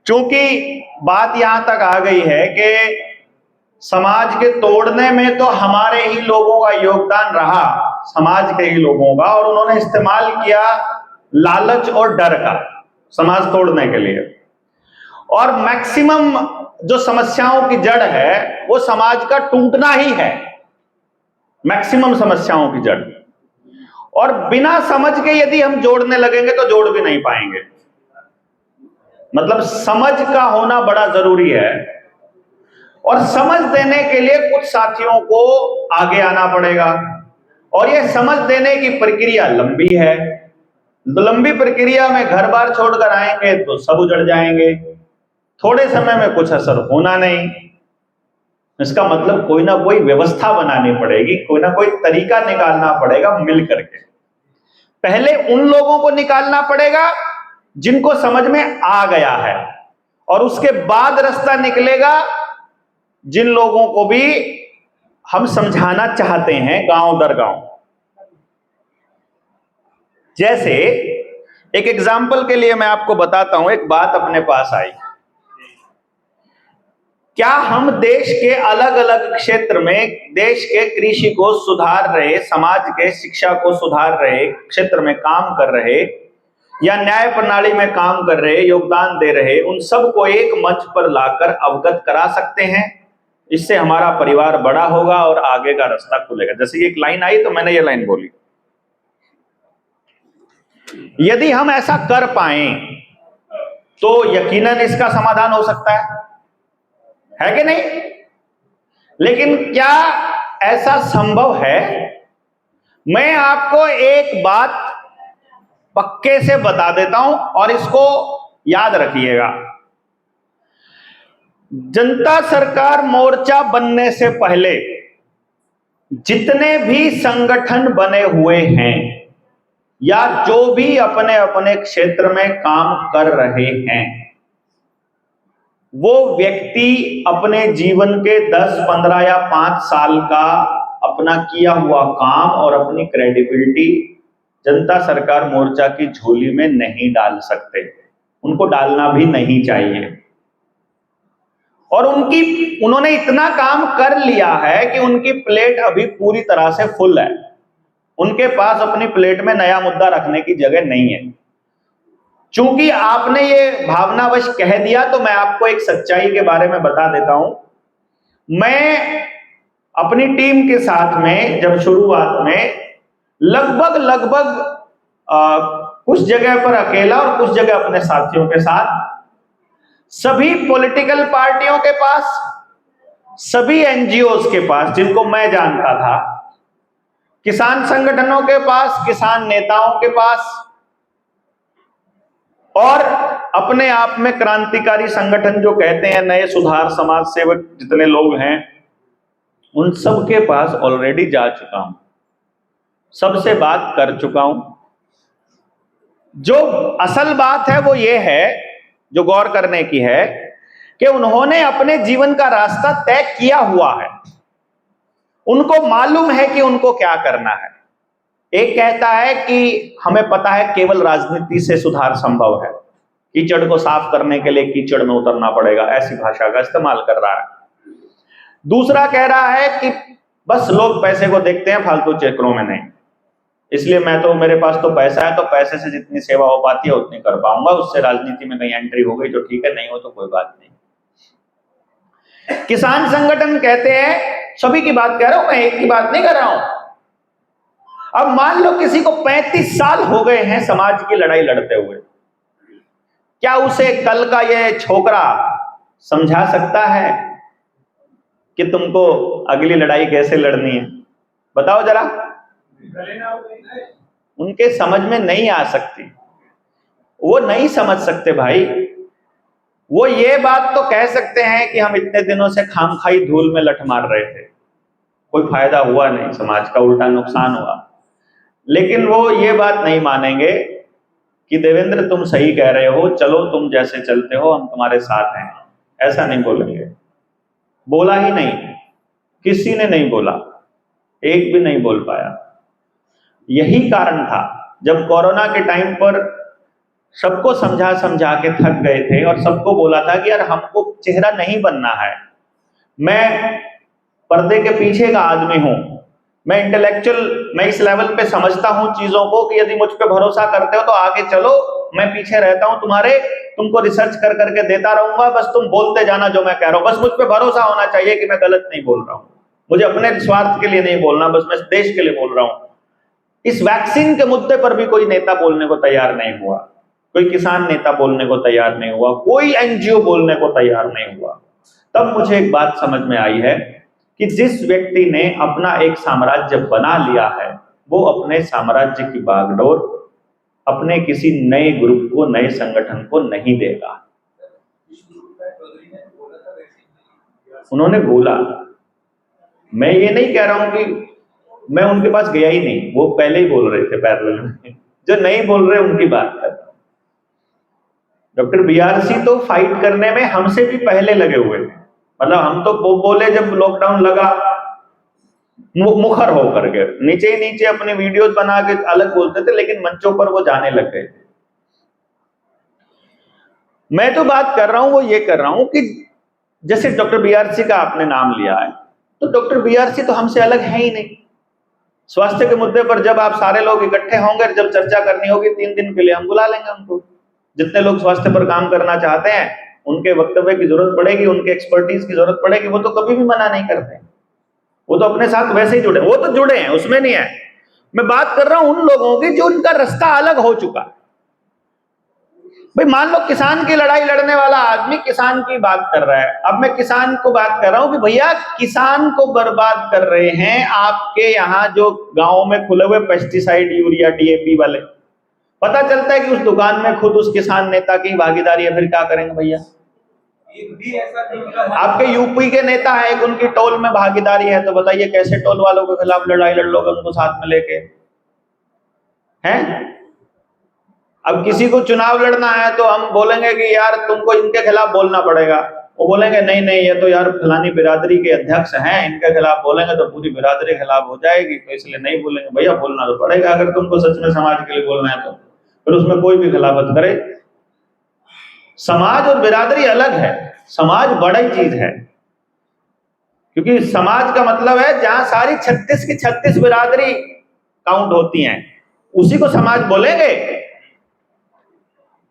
चूंकि बात यहां तक आ गई है कि समाज के तोड़ने में तो हमारे ही लोगों का योगदान रहा, समाज के ही लोगों का, और उन्होंने इस्तेमाल किया लालच और डर का समाज तोड़ने के लिए। और मैक्सिमम जो समस्याओं की जड़ है वो समाज का टूटना ही है, मैक्सिमम समस्याओं की जड़। और बिना समझ के यदि हम जोड़ने लगेंगे तो जोड़ भी नहीं पाएंगे। मतलब समझ का होना बड़ा जरूरी है, और समझ देने के लिए कुछ साथियों को आगे आना पड़ेगा, और यह समझ देने की प्रक्रिया लंबी है। तो लंबी प्रक्रिया में घर बार छोड़कर आएंगे तो सब उजड़ जाएंगे, थोड़े समय में कुछ असर होना नहीं। इसका मतलब कोई ना कोई व्यवस्था बनानी पड़ेगी, कोई ना कोई तरीका निकालना पड़ेगा मिल करके। पहले उन लोगों को निकालना पड़ेगा जिनको समझ में आ गया है, और उसके बाद रास्ता निकलेगा जिन लोगों को भी हम समझाना चाहते हैं गांव दर गांव। जैसे एक एग्जाम्पल के लिए मैं आपको बताता हूं, एक बात अपने पास आई। क्या हम देश के अलग अलग क्षेत्र में देश के कृषि को सुधार रहे, समाज के शिक्षा को सुधार रहे क्षेत्र में काम कर रहे, या न्याय प्रणाली में काम कर रहे, योगदान दे रहे, उन सबको एक मंच पर लाकर अवगत करा सकते हैं? इससे हमारा परिवार बड़ा होगा और आगे का रास्ता खुलेगा। जैसे एक लाइन आई तो मैंने ये लाइन बोली। यदि हम ऐसा कर पाए तो यकीनन इसका समाधान हो सकता है कि नहीं? लेकिन क्या ऐसा संभव है? मैं आपको एक बात पक्के से बता देता हूं और इसको याद रखिएगा। जनता सरकार मोर्चा बनने से पहले जितने भी संगठन बने हुए हैं या जो भी अपने अपने क्षेत्र में काम कर रहे हैं, वो व्यक्ति अपने जीवन के 10, 15 या 5 साल का अपना किया हुआ काम और अपनी क्रेडिबिलिटी जनता सरकार मोर्चा की झोली में नहीं डाल सकते, उनको डालना भी नहीं चाहिए। और उन्होंने इतना काम कर लिया है कि उनकी प्लेट अभी पूरी तरह से फुल है, उनके पास अपनी प्लेट में नया मुद्दा रखने की जगह नहीं है। चूंकि आपने ये भावनावश कह दिया तो मैं आपको एक सच्चाई के बारे में बता देता हूं। मैं अपनी टीम के साथ में जब शुरुआत में लगभग कुछ जगह पर अकेला और कुछ जगह अपने साथियों के साथ, सभी पॉलिटिकल पार्टियों के पास, सभी एनजीओज के पास जिनको मैं जानता था, किसान संगठनों के पास, किसान नेताओं के पास, और अपने आप में क्रांतिकारी संगठन जो कहते हैं, नए सुधार समाज सेवक जितने लोग हैं, उन सब के पास ऑलरेडी जा चुका हूं, सबसे बात कर चुका हूं। जो असल बात है वो ये है, जो गौर करने की है, कि उन्होंने अपने जीवन का रास्ता तय किया हुआ है, उनको मालूम है कि उनको क्या करना है। एक कहता है कि हमें पता है केवल राजनीति से सुधार संभव है, कीचड़ को साफ करने के लिए कीचड़ में उतरना पड़ेगा, ऐसी भाषा का इस्तेमाल कर रहा है। दूसरा कह रहा है कि बस लोग पैसे को देखते हैं, फालतू चक्करों में नहीं, इसलिए मेरे पास तो पैसा है, तो पैसे से जितनी सेवा हो पाती है उतनी कर पाऊंगा, उससे राजनीति में कहीं एंट्री हो गई तो ठीक है, नहीं हो तो कोई बात नहीं। किसान संगठन कहते हैं, सभी की बात कह रहा हूं मैं, एक की बात नहीं कर रहा हूं। अब मान लो किसी को 35 साल हो गए हैं समाज की लड़ाई लड़ते हुए, क्या उसे कल का ये छोकरा समझा सकता है कि तुमको अगली लड़ाई कैसे लड़नी है? बताओ जरा। उनके समझ में नहीं आ सकती, वो नहीं समझ सकते भाई। वो ये बात तो कह सकते हैं कि हम इतने दिनों से खामखाई धूल में लठ मार रहे थे, कोई फायदा हुआ नहीं, समाज का उल्टा नुकसान हुआ, लेकिन वो ये बात नहीं मानेंगे कि देवेंद्र तुम सही कह रहे हो, चलो तुम जैसे चलते हो हम तुम्हारे साथ हैं, ऐसा नहीं बोलेंगे। बोला ही नहीं, किसी ने नहीं बोला, एक भी नहीं बोल पाया। यही कारण था जब कोरोना के टाइम पर सबको समझा समझा के थक गए थे और सबको बोला था कि यार हमको चेहरा नहीं बनना है, मैं पर्दे के पीछे का आदमी हूं, मैं इंटेलेक्चुअल, मैं इस लेवल पे समझता हूं चीजों को कि यदि मुझ पे भरोसा करते हो तो आगे चलो, मैं पीछे रहता हूं तुम्हारे, तुमको रिसर्च कर करके देता रहूंगा, बस तुम बोलते जाना जो मैं कह रहा हूं, बस मुझ पे भरोसा होना चाहिए कि मैं गलत नहीं बोल रहा हूं, मुझे अपने स्वार्थ के लिए नहीं बोलना, बस मैं देश के लिए बोल रहा हूं। इस वैक्सीन के मुद्दे पर भी कोई नेता बोलने को तैयार नहीं हुआ, कोई किसान नेता बोलने को तैयार नहीं हुआ, कोई एनजीओ बोलने को तैयार नहीं हुआ। तब मुझे एक बात समझ में आई है कि जिस व्यक्ति ने अपना एक साम्राज्य बना लिया है वो अपने साम्राज्य की बागडोर अपने किसी नए ग्रुप को, नए संगठन को नहीं देगा। उन्होंने बोला, मैं ये नहीं कह रहा हूं कि मैं उनके पास गया ही नहीं, वो पहले ही बोल रहे थे पैरेलल में, जो नहीं बोल रहे उनकी बात कर। डॉक्टर बीआरसी तो फाइट करने में हमसे भी पहले लगे हुए थे, मतलब हम तो बोले जब लॉकडाउन लगा मुखर होकर के नीचे ही नीचे अपने वीडियोस बना के अलग बोलते थे, लेकिन मंचों पर वो जाने लग गए। मैं तो बात कर रहा हूं, वो ये कर रहा हूं कि जैसे डॉक्टर बीआरसी का आपने नाम लिया है, तो डॉक्टर बीआरसी तो हमसे अलग है ही नहीं। स्वास्थ्य के मुद्दे पर जब आप सारे लोग इकट्ठे होंगे, जब चर्चा करनी होगी 3 दिन के लिए, हम बुला लेंगे उनको। जितने लोग स्वास्थ्य पर काम करना चाहते हैं, उनके वक्तव्य की जरूरत पड़ेगी, उनके एक्सपर्टीज की जरूरत पड़ेगी, वो तो कभी भी मना नहीं करते, वो तो अपने साथ वैसे ही जुड़े, वो तो जुड़े हैं, उसमें नहीं है। मैं बात कर रहा हूं उन लोगों की जो उनका रास्ता अलग हो चुका है। भाई मान लो किसान की लड़ाई लड़ने वाला आदमी किसान की बात कर रहा है, अब मैं किसान को बात कर रहा हूं कि भैया किसान को बर्बाद कर रहे हैं आपके यहाँ जो गांव में खुले हुए पेस्टिसाइड, यूरिया, डीएपी वाले। पता चलता है कि उस दुकान में खुद उस किसान नेता की भागीदारी है, फिर क्या करेंगे भैया? आपके यूपी के नेता है, एक उनकी टोल में भागीदारी है, तो बताइए कैसे टोल वालों के खिलाफ लड़ाई लड़ लोगे उनको साथ में लेके? हैं? अब किसी को चुनाव लड़ना है तो हम बोलेंगे कि यार तुमको इनके खिलाफ बोलना पड़ेगा, वो बोलेंगे नहीं नहीं ये तो यार फलानी बिरादरी के अध्यक्ष हैं, इनके खिलाफ बोलेंगे तो पूरी बिरादरी खिलाफ हो जाएगी, तो इसलिए नहीं बोलेंगे। भैया बोलना तो पड़ेगा, अगर तुमको सच में समाज के लिए बोलना है तो फिर उसमें कोई भी खिलाफत करे। समाज और बिरादरी अलग है, समाज बड़ी चीज है, क्योंकि समाज का मतलब है जहां सारी 36 की 36 बिरादरी काउंट होती हैं, उसी को समाज बोलेंगे।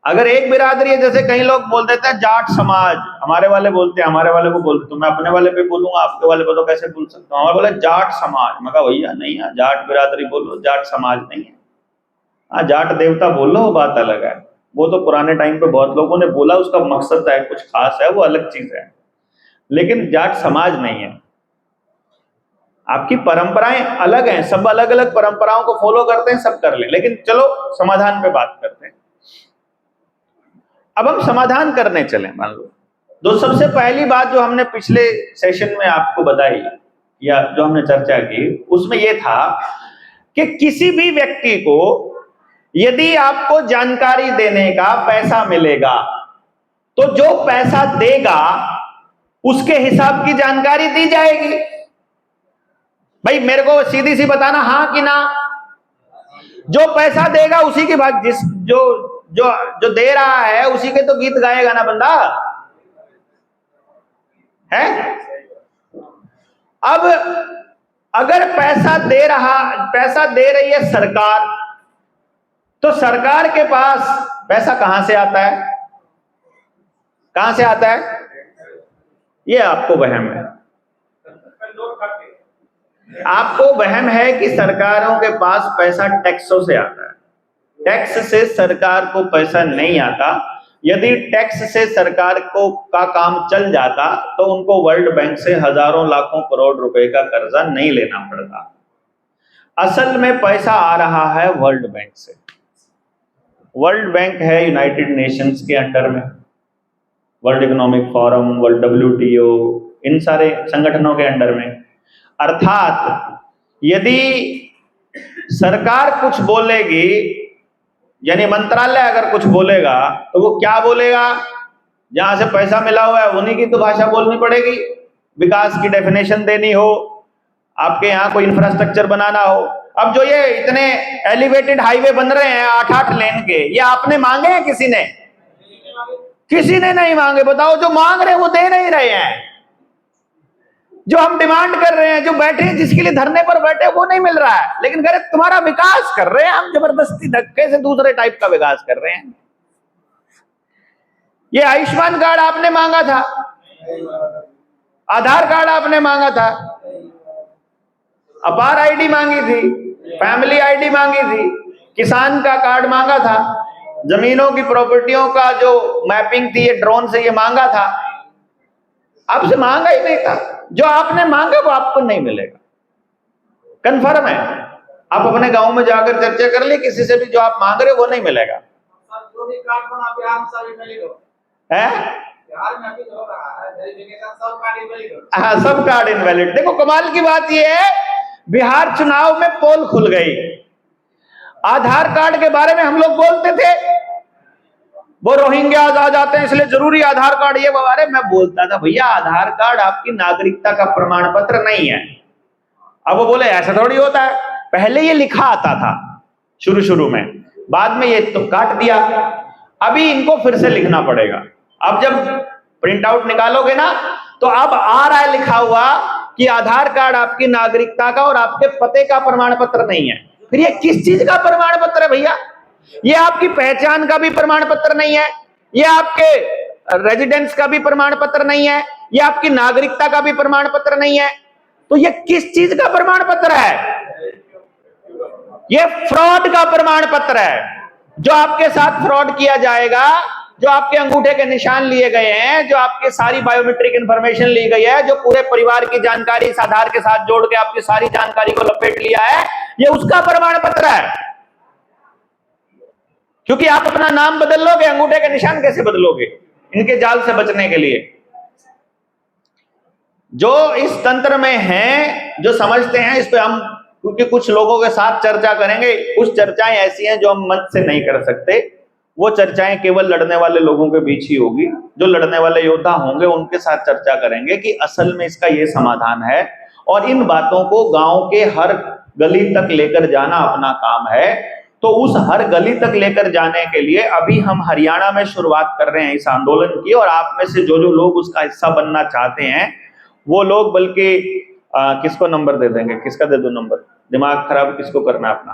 अगर एक बिरादरी है, जैसे कई लोग बोल देते हैं जाट समाज, हमारे वाले बोलते हैं, हमारे वाले को बोलते, तो मैं अपने वाले पे बोलूंगा, आपके वाले पे तो कैसे बोल सकता हूँ? हमारे बोले जाट समाज, मैं कहा भैया नहीं है, जाट बिरादरी बोलो, जाट समाज नहीं है। हाँ जाट देवता बोल लो, वो बात अलग है, वो तो पुराने टाइम पे बहुत लोगों ने बोला, उसका मकसद है कुछ खास है, वो अलग चीज है, लेकिन जाट समाज नहीं है। आपकी परंपराएं अलग हैं, सब अलग अलग परंपराओं को फॉलो करते हैं, सब कर लें, लेकिन चलो समाधान पे बात करते हैं। अब हम समाधान करने चले, मान लो तो सबसे पहली बात जो हमने पिछले सेशन में आपको बताई या जो हमने चर्चा की, उसमें यह था कि किसी भी व्यक्ति को यदि आपको जानकारी देने का पैसा मिलेगा तो जो पैसा देगा उसके हिसाब की जानकारी दी जाएगी। भाई मेरे को सीधी सी बताना, हाँ कि ना? जो पैसा देगा उसी की बात, जिस जो जो जो दे रहा है उसी के तो गीत गाएगा ना बंदा, है? अब अगर पैसा दे रही है सरकार, तो सरकार के पास पैसा कहां से आता है? कहां से आता है? ये आपको वहम है, आपको वहम है कि सरकारों के पास पैसा टैक्सों से आता है। टैक्स से सरकार को पैसा नहीं आता। यदि टैक्स से सरकार को का काम चल जाता तो उनको वर्ल्ड बैंक से हजारों लाखों करोड़ रुपए का कर्जा नहीं लेना पड़ता। असल में पैसा आ रहा है वर्ल्ड बैंक से। वर्ल्ड बैंक है यूनाइटेड नेशंस के अंडर में, world economic forum, world WTO, इन सारे संगठनों के अंडर में। अर्थात यदि सरकार कुछ बोलेगी, यानी मंत्रालय अगर कुछ बोलेगा तो वो क्या बोलेगा? जहां से पैसा मिला हुआ है उन्हीं की तो भाषा बोलनी पड़ेगी। विकास की डेफिनेशन देनी हो, आपके यहाँ कोई इंफ्रास्ट्रक्चर बनाना हो, अब जो ये इतने एलिवेटेड हाईवे बन रहे हैं 8-8 लेन के, ये आपने मांगे हैं? किसी ने? किसी ने नहीं मांगे। बताओ, जो मांग रहे हैं वो दे नहीं रहे हैं। जो हम डिमांड कर रहे हैं, जो बैठे हैं, जिसके लिए धरने पर बैठे, वो नहीं मिल रहा है। लेकिन अगर तुम्हारा विकास कर रहे हैं हम, जबरदस्ती धक्के से दूसरे टाइप का विकास कर रहे हैं। ये आयुष्मान कार्ड आपने मांगा था, आधार कार्ड आपने मांगा था, अपार आईडी मांगी थी, फैमिली आईडी मांगी थी, किसान का कार्ड मांगा था, जमीनों की प्रॉपर्टियों का जो मैपिंग थी ये ड्रोन से ये मांगा था। आपसे मांगा ही नहीं था। जो आपने मांगा वो आपको नहीं मिलेगा, कंफर्म है। आप अपने गांव में जाकर चर्चा कर ले किसी से भी, जो आप मांग रहे हो वो नहीं मिलेगा। है? हाँ, सब कार्ड इनवैलिड। देखो, कमाल की बात यह है, बिहार चुनाव में पोल खुल गई। आधार कार्ड के बारे में हम लोग बोलते थे, वो रोहिंग्या आ जाते हैं इसलिए जरूरी आधार कार्ड, ये बारे मैं बोलता था भैया आधार कार्ड आपकी नागरिकता का प्रमाण पत्र नहीं है। अब वो बोले ऐसा थोड़ी होता है, पहले ये लिखा आता था शुरू में, बाद में ये तो काट दिया। अभी इनको फिर से लिखना पड़ेगा। अब जब प्रिंट आउट निकालोगे ना, तो अब आ रहा है लिखा हुआ कि आधार कार्ड आपकी नागरिकता का और आपके पते का प्रमाण पत्र नहीं है। फिर ये किस चीज का प्रमाण पत्र है भैया? ये आपकी पहचान का भी प्रमाण पत्र नहीं है, ये आपके रेजिडेंस का भी प्रमाण पत्र नहीं है, ये आपकी नागरिकता का भी प्रमाण पत्र नहीं है। तो ये किस चीज का प्रमाण पत्र है? ये फ्रॉड का प्रमाण पत्र है। जो आपके साथ फ्रॉड किया जाएगा, जो आपके अंगूठे के निशान लिए गए हैं, जो आपकी सारी बायोमेट्रिक इंफॉर्मेशन ली गई है, जो पूरे परिवार की जानकारी इस आधार के साथ जोड़ के आपकी सारी जानकारी को लपेट लिया है, ये उसका प्रमाण पत्र है। क्योंकि आप अपना नाम बदल लोगे, अंगूठे के निशान कैसे बदलोगे? इनके जाल से बचने के लिए जो इस तंत्र में हैं, जो समझते हैं, इस पे हम क्योंकि कुछ लोगों के साथ चर्चा करेंगे। कुछ चर्चाएं ऐसी हैं जो हम मंच से नहीं कर सकते, वो चर्चाएं केवल लड़ने वाले लोगों के बीच ही होगी। जो लड़ने वाले योद्धा होंगे उनके साथ चर्चा करेंगे कि असल में इसका ये समाधान है, और इन बातों को गांव के हर गली तक लेकर जाना अपना काम है। तो उस हर गली तक लेकर जाने के लिए अभी हम हरियाणा में शुरुआत कर रहे हैं इस आंदोलन की, और आप में से जो जो लोग उसका हिस्सा बनना चाहते हैं वो लोग, बल्कि किसको नंबर दे देंगे? किसका दे दो नंबर? दिमाग खराब किसको करना है अपना?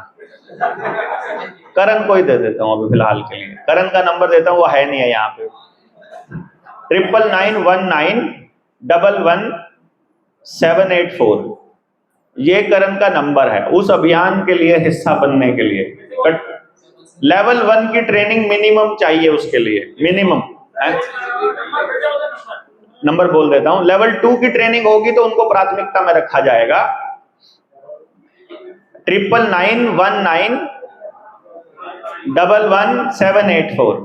करण को ही दे देता हूं अभी फिलहाल के लिए। करण का नंबर देता हूं, वो है नहीं है यहाँ पे। 9919911784 ये करण का नंबर है उस अभियान के लिए हिस्सा बनने के लिए। लेवल 1 की ट्रेनिंग मिनिमम चाहिए उसके लिए, मिनिमम नंबर बोल देता हूं। लेवल 2 की ट्रेनिंग होगी तो उनको प्राथमिकता में रखा जाएगा। 9919111784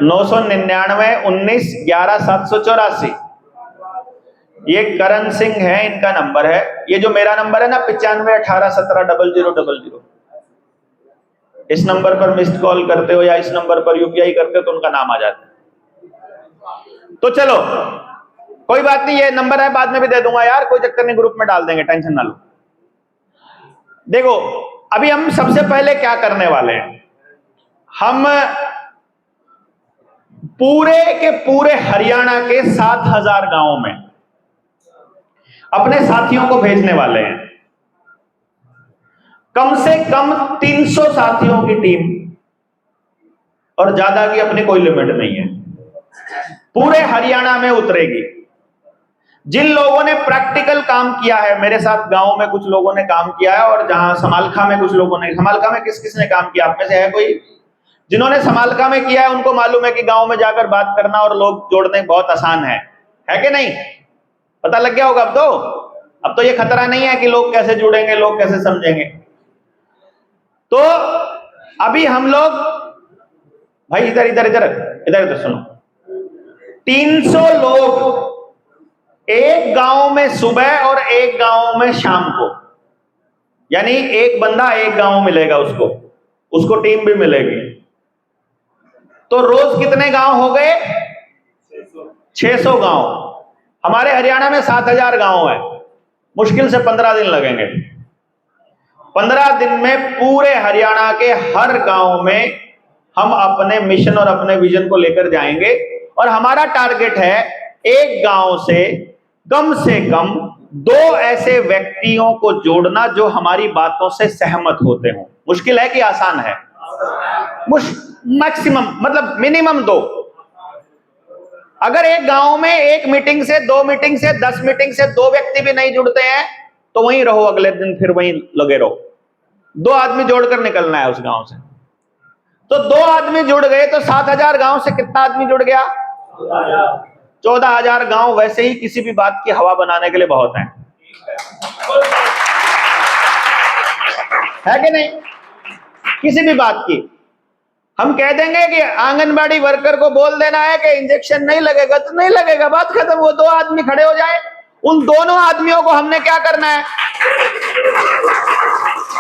99919111784 ये करण सिंह है, इनका नंबर है। ये जो मेरा नंबर है ना 9518170000, इस नंबर पर मिस्ड कॉल करते हो या इस नंबर पर यूपीआई करते हो तो उनका नाम आ जाता है। तो चलो कोई बात नहीं, ये नंबर है, बाद में भी दे दूंगा यार, कोई चक्कर नहीं, ग्रुप में डाल देंगे, टेंशन ना लो। देखो अभी हम सबसे पहले क्या करने वाले हैं, हम पूरे के पूरे हरियाणा के 7000 गांवों में अपने साथियों को भेजने वाले हैं। कम से कम 300 साथियों की टीम, और ज्यादा की अपनी कोई लिमिट नहीं है, पूरे हरियाणा में उतरेगी। जिन लोगों ने प्रैक्टिकल काम किया है, मेरे साथ गांव में कुछ लोगों ने काम किया है, और जहां समालखा में कुछ लोगों ने, समालखा में किस किस ने काम किया आप में से है कोई? जिन्होंने समालखा में किया है उनको मालूम है कि गांव में जाकर बात करना और लोग जोड़ने बहुत आसान है कि नहीं? पता लग गया होगा अब तो ये खतरा नहीं है कि लोग कैसे जुड़ेंगे, लोग कैसे समझेंगे। तो अभी हम लोग, भाई इधर इधर इधर इधर इधर सुनो, 300 लोग एक गांव में सुबह और एक गांव में शाम को, यानी एक बंदा एक गांव मिलेगा, उसको टीम भी मिलेगी। तो रोज कितने गांव हो गए? 600 गांव। हमारे हरियाणा में 7000 गांव है, मुश्किल से 15 दिन लगेंगे। 15 दिन में पूरे हरियाणा के हर गांव में हम अपने मिशन और अपने विजन को लेकर जाएंगे और हमारा टारगेट है एक गांव से कम 2 ऐसे व्यक्तियों को जोड़ना जो हमारी बातों से सहमत होते हों। मुश्किल है कि आसान है? मैक्सिमम मतलब मिनिमम 2। अगर एक गांव में एक मीटिंग से 2 मीटिंग से 10 मीटिंग से 2 व्यक्ति भी नहीं जुड़ते हैं तो वहीं रहो, अगले दिन फिर वहीं लगे रहो। 2 आदमी जोड़कर निकलना है उस गांव से। तो 2 आदमी जुड़ गए तो 7000 गांव से कितना आदमी जुड़ गया? 14,000 गांव वैसे ही किसी भी बात की हवा बनाने के लिए बहुत हैं, है कि नहीं? किसी भी बात की हम कह देंगे कि आंगनबाड़ी वर्कर को बोल देना है कि इंजेक्शन नहीं लगेगा तो नहीं लगेगा, बात खत्म। वो 2 आदमी खड़े हो जाए, उन दोनों आदमियों को हमने क्या करना है?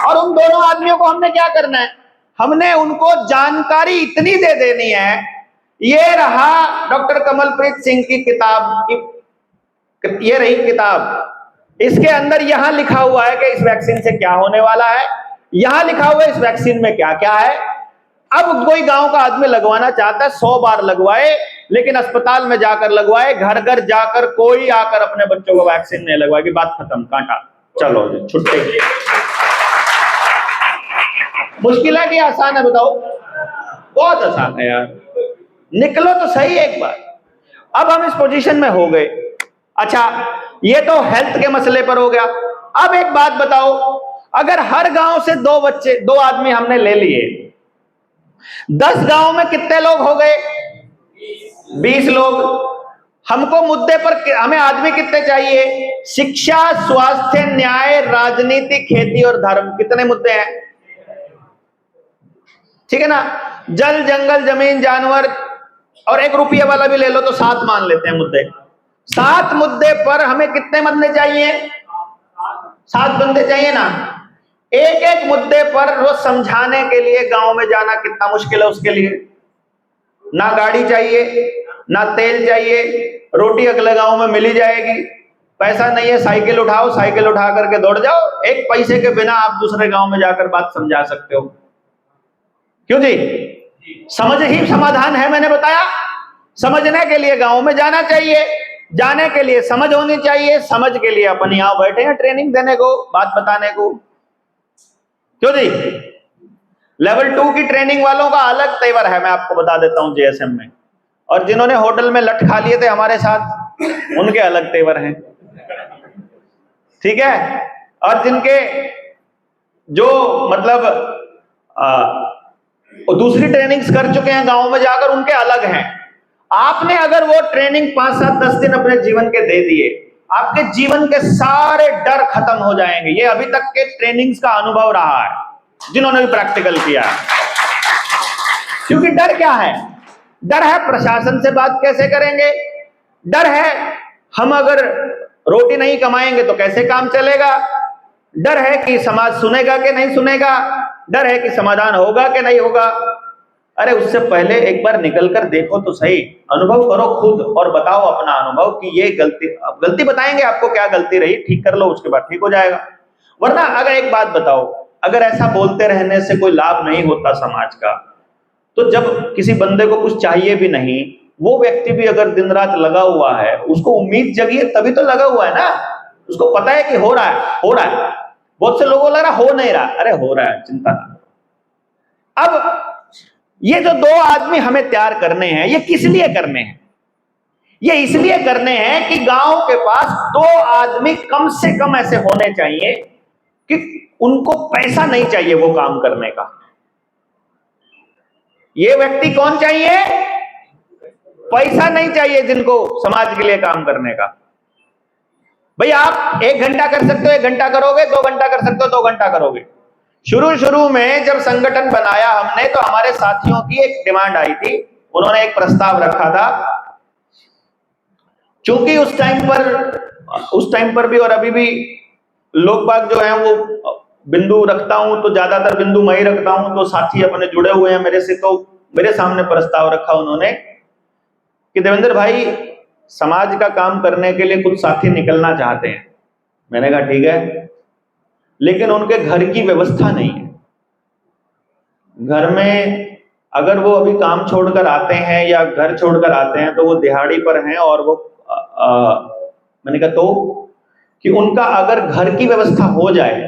और उन दोनों आदमियों को हमने क्या करना है? हमने उनको जानकारी इतनी दे देनी है। ये रहा डॉक्टर कमलप्रीत सिंह की किताब की, ये रही किताब। इसके अंदर यहां लिखा हुआ है कि इस वैक्सीन से क्या होने वाला है, यहां लिखा हुआ है इस वैक्सीन में क्या क्या है। अब कोई गांव का आदमी लगवाना चाहता है 100 बार लगवाए, लेकिन अस्पताल में जाकर लगवाए, घर घर जाकर कोई आकर अपने बच्चों को वैक्सीन नहीं लगवाएगी। बात खत्म, कांटा, चलो जी छुट्टी। मुश्किल है कि आसान है? बताओ। बहुत आसान है यार, निकलो तो सही एक बार। अब हम इस पोजीशन में हो गए। अच्छा, ये तो हेल्थ के मसले पर हो गया। अब एक बात बताओ, अगर हर गांव से 2 आदमी हमने ले लिए, 10 गांव में कितने लोग हो गए? 20 लोग। हमको मुद्दे पर हमें आदमी कितने चाहिए? शिक्षा, स्वास्थ्य, न्याय, राजनीति, खेती और धर्म। कितने मुद्दे हैं? ठीक है ना? जल, जंगल, जमीन, जानवर और 1 रुपये वाला भी ले लो तो 7 मान लेते हैं मुद्दे। 7 मुद्दे पर हमें कितने बंदे चाहिए? 7 बंदे चाहिए ना? एक मुद्दे पर रोज समझाने के लिए गांव में जाना कितना मुश्किल है उसके लिए। ना गाड़ी चाहिए, ना तेल चाहिए, रोटी अगले गांव में मिली जाएगी। पैसा नहीं है, साइकिल उठाओ, साइकिल उठा करके दौड़ जाओ। 1 पैसे के बिना आप दूसरे गांव में जाकर बात समझा सकते हो। क्यों जी? समझ ही समाधान है, मैंने बताया। समझने के लिए गांव में जाना चाहिए, जाने के लिए समझ होनी चाहिए, समझ के लिए अपन यहां बैठे हैं ट्रेनिंग देने को, बात बताने को। क्यों जी? लेवल 2 की ट्रेनिंग वालों का अलग तेवर है, मैं आपको बता देता हूं जेएसएम में। और जिन्होंने होटल में लट खा लिए थे हमारे साथ, उनके अलग तेवर हैं। ठीक है? और जिनके जो मतलब दूसरी ट्रेनिंग्स कर चुके हैं गांव में जाकर, उनके अलग हैं। आपने अगर वो ट्रेनिंग 5, 7, 10 दिन अपने जीवन के दे दिए, आपके जीवन के सारे डर खत्म हो जाएंगे। ये अभी तक के ट्रेनिंग्स का अनुभव रहा है जिन्होंने भी प्रैक्टिकल किया है। क्योंकि डर क्या है? डर है प्रशासन से बात कैसे करेंगे, डर है हम अगर रोटी नहीं कमाएंगे तो कैसे काम चलेगा, डर है कि समाज सुनेगा कि नहीं सुनेगा, डर है कि समाधान होगा कि नहीं होगा। अरे उससे पहले एक बार निकल कर देखो तो सही, अनुभव करो खुद और बताओ अपना अनुभव कि ये गलती बताएंगे आपको क्या गलती रही, ठीक कर लो, उसके बाद ठीक हो जाएगा। वरना अगर एक बात बताओ, अगर ऐसा बोलते रहने से कोई लाभ नहीं होता समाज का, तो जब किसी बंदे को कुछ चाहिए भी नहीं, वो व्यक्ति भी अगर दिन रात लगा हुआ है, उसको उम्मीद जगी है तभी तो लगा हुआ है ना। उसको पता है कि हो रहा है, हो रहा है। बहुत से लोगों को लग रहा हो नहीं रहा, अरे हो रहा है, चिंता ना। अब ये जो 2 आदमी हमें तैयार करने हैं, ये किस लिए करने हैं? ये इसलिए करने हैं कि गांव के पास 2 आदमी कम से कम ऐसे होने चाहिए कि उनको पैसा नहीं चाहिए वो काम करने का। ये व्यक्ति कौन चाहिए? पैसा नहीं चाहिए जिनको समाज के लिए काम करने का। भाई आप 1 घंटा कर सकते हो, 1 घंटा करोगे, 2 घंटा कर सकते हो, 2 घंटा करोगे। शुरू में जब संगठन बनाया हमने, तो हमारे साथियों की एक डिमांड आई थी, उन्होंने एक प्रस्ताव रखा था। क्योंकि उस टाइम पर भी और अभी भी लोग बाग जो है वो बिंदु रखता हूं तो ज्यादातर बिंदु मैं ही रखता हूं, तो साथी अपने जुड़े हुए हैं मेरे से, तो मेरे सामने प्रस्ताव रखा उन्होंने कि देवेंद्र भाई, समाज का काम करने के लिए कुछ साथी निकलना चाहते हैं, मैंने कहा ठीक है, लेकिन उनके घर की व्यवस्था नहीं है। घर में अगर वो अभी काम छोड़कर आते हैं या घर छोड़कर आते हैं तो वो दिहाड़ी पर हैं, और वो मैंने कहा तो कि उनका अगर घर की व्यवस्था हो जाए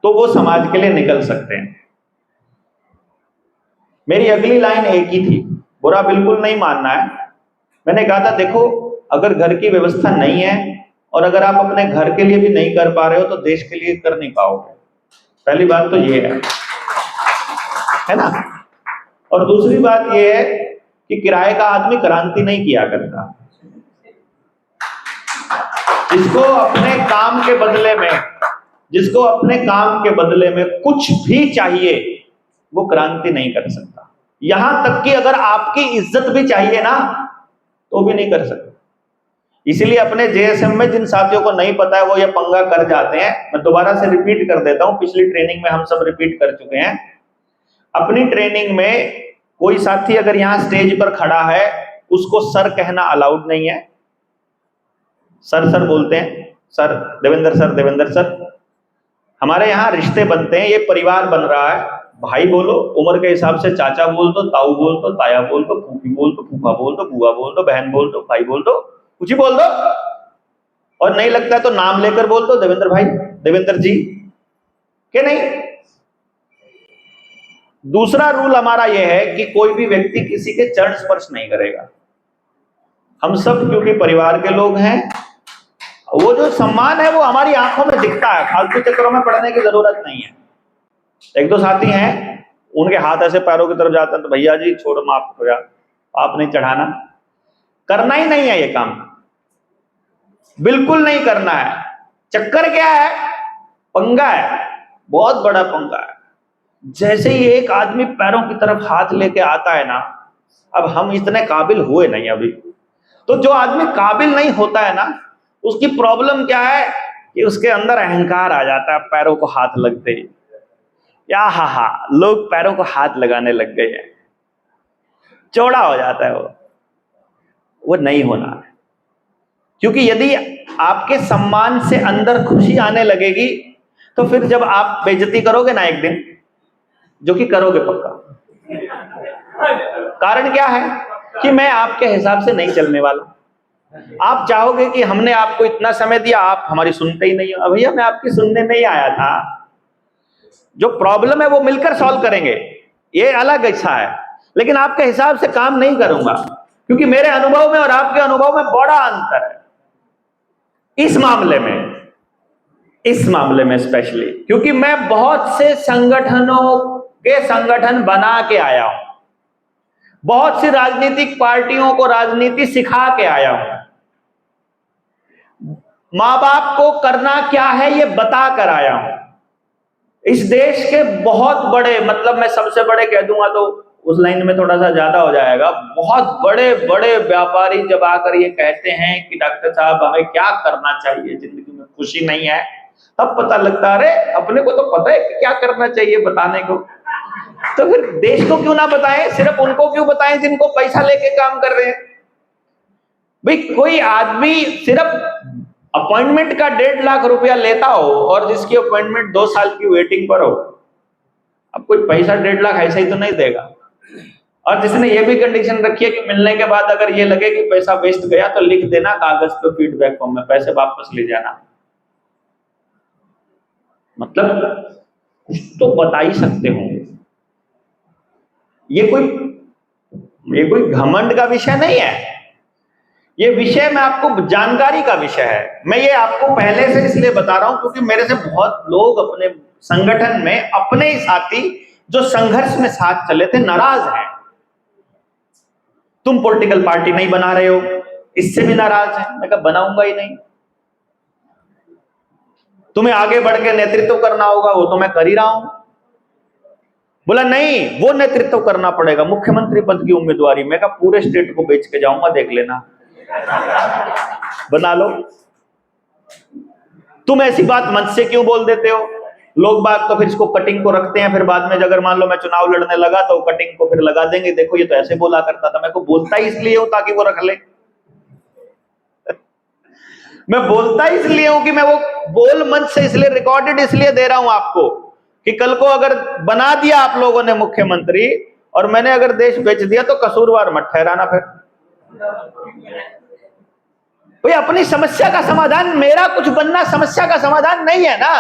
तो वो समाज के लिए निकल सकते हैं। मेरी अगली लाइन एक ही थी, बुरा बिल्कुल नहीं मानना है। मैंने कहा था देखो, अगर घर की व्यवस्था नहीं है और अगर आप अपने घर के लिए भी नहीं कर पा रहे हो तो देश के लिए कर नहीं पाओगे। पहली बात तो ये है ना। और दूसरी बात ये है कि किराए का आदमी क्रांति नहीं किया करता। जिसको अपने काम के बदले में कुछ भी चाहिए वो क्रांति नहीं कर सकता। यहां तक कि अगर आपकी इज्जत भी चाहिए ना तो भी नहीं कर सकता। इसीलिए अपने जेएसएम में जिन साथियों को नहीं पता है वो ये पंगा कर जाते हैं। मैं दोबारा से रिपीट कर देता हूं, पिछली ट्रेनिंग में हम सब रिपीट कर चुके हैं। अपनी ट्रेनिंग में कोई साथी अगर यहां स्टेज पर खड़ा है उसको सर कहना अलाउड नहीं है। सर बोलते हैं, सर देवेंद्र सर। हमारे यहाँ रिश्ते बनते हैं, ये परिवार बन रहा है। भाई बोलो, उम्र के हिसाब से चाचा बोल दो, ताऊ बोल दो, ताया बोल दो, फूफी बोल दो, फूफा बोल दो, बुआ बोल दो, बहन बोल दो, भाई बोल दो, कुछ ही बोल दो। और नहीं लगता है तो नाम लेकर बोल दो, देवेंद्र भाई, देवेंद्र जी, के नहीं। दूसरा रूल हमारा यह है कि कोई भी व्यक्ति किसी के चरण स्पर्श नहीं करेगा। हम सब क्योंकि परिवार के लोग हैं, वो जो सम्मान है वो हमारी आंखों में दिखता है। फालतू चक्करों में पड़ने की जरूरत नहीं है। एक दो साथी हैं, उनके हाथ ऐसे पैरों की तरफ जाते हैं तो भैया जी छोड़ो, माफ करो यार, आप नहीं चढ़ाना। करना ही नहीं है ये काम, बिल्कुल नहीं करना है। चक्कर क्या है? पंगा है, बहुत बड़ा पंगा है। जैसे ही एक आदमी पैरों की तरफ हाथ लेके आता है ना, अब हम इतने काबिल हुए नहीं अभी, तो जो आदमी काबिल नहीं होता है ना, उसकी प्रॉब्लम क्या है कि उसके अंदर अहंकार आ जाता है। पैरों को हाथ लगते ही या हा लोग पैरों को हाथ लगाने लग गए हैं, चौड़ा हो जाता है वो नहीं होना है। क्योंकि यदि आपके सम्मान से अंदर खुशी आने लगेगी तो फिर जब आप बेइज्जती करोगे ना एक दिन, जो कि करोगे पक्का, कारण क्या है कि मैं आपके हिसाब से नहीं चलने वाला। आप चाहोगे कि हमने आपको इतना समय दिया, आप हमारी सुनते ही नहीं हो। भैया मैं आपकी सुनने नहीं आया था, जो प्रॉब्लम है वो मिलकर सॉल्व करेंगे, ये अलग इच्छा है, लेकिन आपके हिसाब से काम नहीं करूंगा। क्योंकि मेरे अनुभव में और आपके अनुभव में बड़ा अंतर है इस मामले में स्पेशली, क्योंकि मैं बहुत से संगठन बना के आया हूं, बहुत सी राजनीतिक पार्टियों को राजनीति सिखा के आया हूं, मां बाप को करना क्या है ये बता कर आया हूं। इस देश के बहुत बड़े, मतलब मैं सबसे बड़े कह दूंगा तो उस लाइन में थोड़ा सा ज्यादा हो जाएगा, बहुत बड़े बड़े व्यापारी जब आकर ये कहते हैं कि डॉक्टर साहब हमें क्या करना चाहिए, जिंदगी में खुशी नहीं है, तब पता लगता है अरे अपने को तो पता है कि क्या करना चाहिए बताने को, तो फिर देश को क्यों ना बताएं, सिर्फ उनको क्यों बताएं जिनको पैसा लेके काम कर रहे हैं। भाई कोई आदमी सिर्फ अपॉइंटमेंट का 1.5 लाख रुपया लेता हो और जिसकी अपॉइंटमेंट 2 साल की वेटिंग पर हो, अब कोई पैसा 1.5 लाख ऐसे ही तो नहीं देगा। और जिसने ये भी कंडीशन रखी है कि मिलने के बाद अगर ये लगे कि पैसा वेस्ट गया तो लिख देना कागज पे फीडबैक फॉर्म में, पैसे वापस ले जाना। मतलब कुछ तो बता ही सकते होंगे। ये कोई घमंड का विषय नहीं है, ये विषय में आपको जानकारी का विषय है। मैं ये आपको पहले से इसलिए बता रहा हूं क्योंकि मेरे से बहुत लोग अपने संगठन में, अपने ही साथी जो संघर्ष में साथ चले थे, नाराज हैं। तुम पॉलिटिकल पार्टी नहीं बना रहे हो, इससे भी नाराज है। मैं कहा बनाऊंगा ही नहीं। तुम्हें आगे बढ़ के नेतृत्व करना होगा, वो तो मैं कर ही रहा हूं। बोला नहीं, वो नेतृत्व करना पड़ेगा, मुख्यमंत्री पद की उम्मीदवारी। मैं कहा पूरे स्टेट को बेच के जाऊंगा, देख लेना, बना लो। तुम ऐसी बात मंच से क्यों बोल देते हो? लोग बात तो फिर इसको कटिंग को रखते हैं, फिर बाद में अगर मान लो मैं चुनाव लड़ने लगा तो कटिंग को फिर लगा देंगे, देखो ये तो ऐसे बोला करता था। मैं को बोलता ही इसलिए हूं ताकि वो रख ले। मैं बोलता इसलिए हूं कि मैं वो बोल मंच से इसलिए रिकॉर्डेड इसलिए दे रहा हूं आपको कि कल को अगर बना दिया आप लोगों ने मुख्यमंत्री और मैंने अगर देश बेच दिया तो कसूरवार मत ठहराना फिर। भाई अपनी समस्या का समाधान, मेरा कुछ बनना समस्या का समाधान नहीं है ना।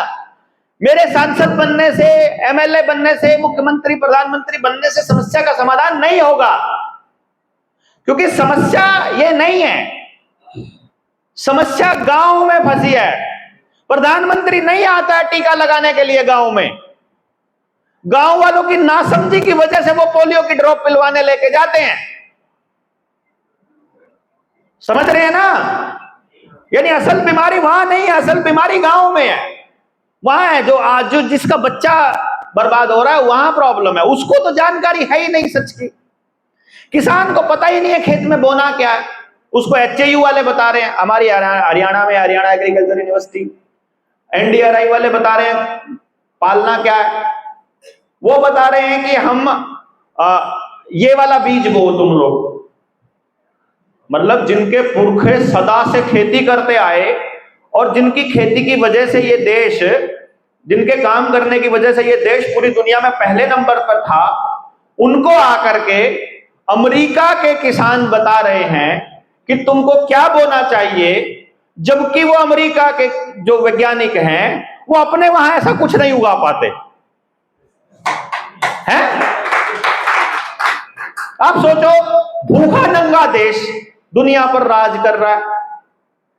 मेरे सांसद बनने से, एमएलए बनने से, मुख्यमंत्री प्रधानमंत्री बनने से समस्या का समाधान नहीं होगा, क्योंकि समस्या ये नहीं है। समस्या गांव में फंसी है। प्रधानमंत्री नहीं आता है टीका लगाने के लिए गांव में, गांव वालों की नासमझी की वजह से वो पोलियो की ड्रॉप पिलवाने लेके जाते हैं। समझ रहे हैं ना? यानी असल बीमारी वहां नहीं है, असल बीमारी गांव में है। वहां है जो आज जो जिसका बच्चा बर्बाद हो रहा है, वहां प्रॉब्लम है। उसको तो जानकारी है ही नहीं सच की। किसान को पता ही नहीं है खेत में बोना क्या है, उसको एचएयू वाले बता रहे हैं। हमारी हरियाणा में हरियाणा एग्रीकल्चर यूनिवर्सिटी, एनडीआरआई वाले बता रहे हैं पालना क्या है। वो बता रहे हैं कि हम ये वाला बीज बो तुम लोग, मतलब जिनके पुरखे सदा से खेती करते आए और जिनकी खेती की वजह से ये देश, जिनके काम करने की वजह से ये देश पूरी दुनिया में पहले नंबर पर था, उनको आकर के अमेरिका के किसान बता रहे हैं कि तुमको क्या बोना चाहिए, जबकि वो अमेरिका के जो वैज्ञानिक हैं वो अपने वहां ऐसा कुछ नहीं उगा पाते हैं। आप सोचो, भूखा नंगा देश दुनिया पर राज कर रहा है।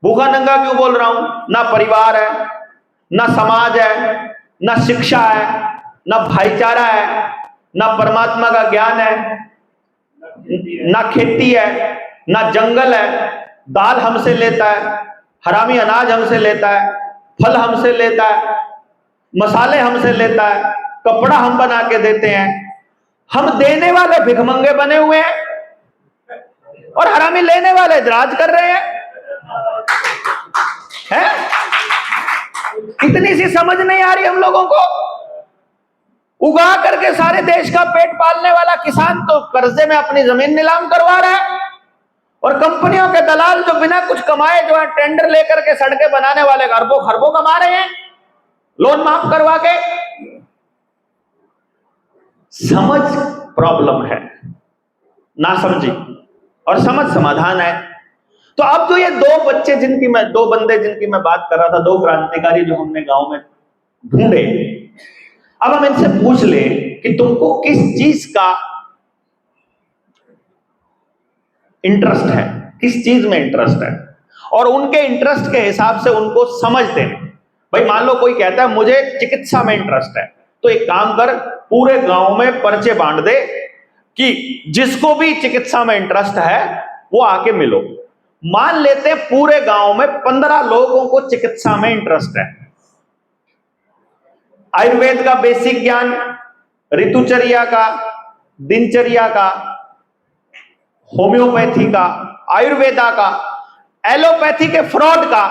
भूखा नंगा क्यों बोल रहा हूं? ना परिवार है, ना समाज है, ना शिक्षा है, ना भाईचारा है, ना परमात्मा का ज्ञान है, ना खेती है, ना जंगल है। दाल हमसे लेता है, हरामी अनाज हमसे लेता है, फल हमसे लेता है, मसाले हमसे लेता है, कपड़ा हम बना के देते हैं। हम देने वाले भिखमंगे बने हुए हैं और हरामी लेने वाले राज कर रहे हैं। इतनी सी समझ नहीं आ रही हम लोगों को। उगा करके सारे देश का पेट पालने वाला किसान तो कर्जे में अपनी जमीन नीलाम करवा रहा है, और कंपनियों के दलाल जो बिना कुछ कमाए जो है टेंडर लेकर के सड़कें बनाने वाले अरबों खरबों कमा रहे हैं लोन माफ करवा के। समझ प्रॉब्लम है, ना समझी, और समझ समाधान है। तो अब जो ये दो बंदे जिनकी मैं बात कर रहा था, दो क्रांतिकारी जो हमने गांव में ढूंढे, अब हम इनसे पूछ ले कि तुमको किस चीज का इंटरेस्ट है, किस चीज में इंटरेस्ट है, और उनके इंटरेस्ट के हिसाब से उनको समझते हैं। भाई मान लो कोई कहता है मुझे चिकित्सा में इंटरेस्ट है, तो एक काम कर, पूरे गांव में पर्चे बांट दे कि जिसको भी चिकित्सा में इंटरेस्ट है वो आके मिलो। मान लेते हैं पूरे गांव में 15 लोगों को चिकित्सा में इंटरेस्ट है। आयुर्वेद का बेसिक ज्ञान, ऋतुचर्या का, दिनचर्या का, होम्योपैथी का, आयुर्वेदा का, एलोपैथी के फ्रॉड का,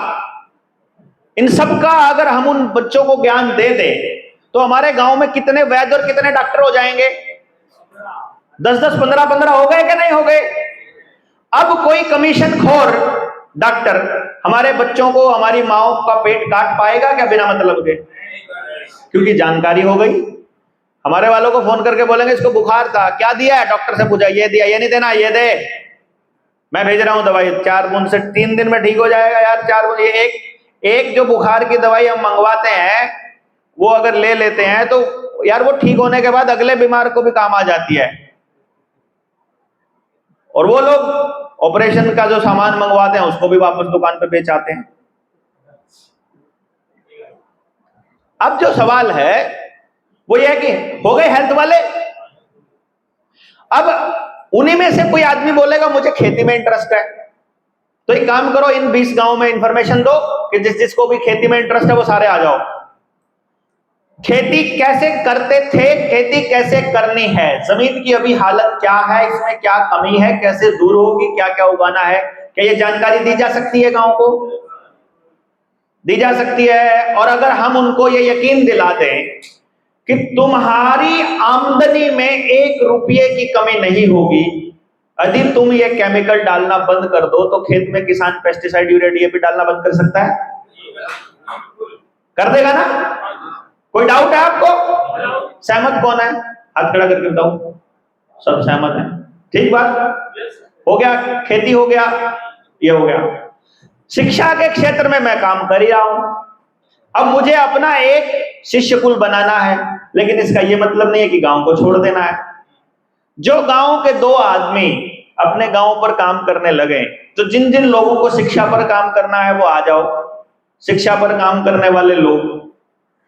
इन सब का अगर हम उन बच्चों को ज्ञान दे दें तो हमारे गांव में कितने वैद्य और कितने डॉक्टर हो जाएंगे? 10-10, 15-15 हो गए कि नहीं हो गए? अब कोई कमीशन खोर डॉक्टर हमारे बच्चों को, हमारी माओ का पेट काट पाएगा क्या बिना मतलब के? क्योंकि जानकारी हो गई। हमारे वालों को फोन करके बोलेंगे इसको बुखार था, क्या दिया है? डॉक्टर से पूछा, ये दिया, ये नहीं देना, ये दे, मैं भेज रहा हूं दवाई, 4 बूंद से 3 दिन में ठीक हो जाएगा यार। 4 बूंद, ये एक जो बुखार की दवाई हम मंगवाते हैं वो अगर ले लेते हैं तो यार वो ठीक होने के बाद अगले बीमार को भी काम आ जाती है। और वो लोग ऑपरेशन का जो सामान मंगवाते हैं उसको भी वापस दुकान पे बेच आते हैं। अब जो सवाल है वो ये है कि हो गए हेल्थ वाले। अब उन्हीं में से कोई आदमी बोलेगा मुझे खेती में इंटरेस्ट है, तो एक काम करो, इन 20 गांव में इंफॉर्मेशन दो कि जिसको भी खेती में इंटरेस्ट है वो सारे आ जाओ। खेती कैसे करते थे, खेती कैसे करनी है, जमीन की अभी हालत क्या है, इसमें क्या कमी है, कैसे दूर होगी, क्या क्या उगाना है, क्या ये जानकारी दी जा सकती है? गांव को दी जा सकती है। और अगर हम उनको ये यकीन दिला दें कि तुम्हारी आमदनी में 1 रुपये की कमी नहीं होगी यदि तुम ये केमिकल डालना बंद कर दो तो खेत में किसान पेस्टिसाइड, यूरिया, डीएपी डालना बंद कर सकता है? कर देगा ना? कोई डाउट है आपको? सहमत कौन है? हाथ खड़ा करके बताओ। सब सहमत है, ठीक बात। हो गया, खेती हो गया, ये हो गया। शिक्षा के क्षेत्र में मैं काम कर ही रहा हूं। अब मुझे अपना एक शिष्य कुल बनाना है, लेकिन इसका यह मतलब नहीं है कि गांव को छोड़ देना है। जो गांव के 2 आदमी अपने गांव पर काम करने लगे, तो जिन जिन लोगों को शिक्षा पर काम करना है वो आ जाओ। शिक्षा पर काम करने वाले लोग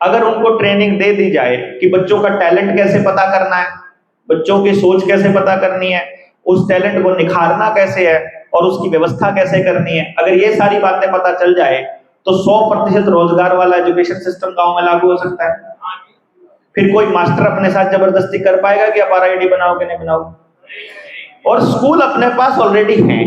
अगर उनको ट्रेनिंग दे दी जाए कि बच्चों का टैलेंट कैसे पता करना है, बच्चों की सोच कैसे पता करनी है, उस टैलेंट को निखारना कैसे है और उसकी व्यवस्था कैसे करनी है, अगर ये सारी बातें पता चल जाए तो 100% रोजगार वाला एजुकेशन सिस्टम गांव में लागू हो सकता है। फिर कोई मास्टर अपने साथ जबरदस्ती कर पाएगा कि आप आईडी बनाओ कि नहीं बनाओ? और स्कूल अपने पास ऑलरेडी हैं।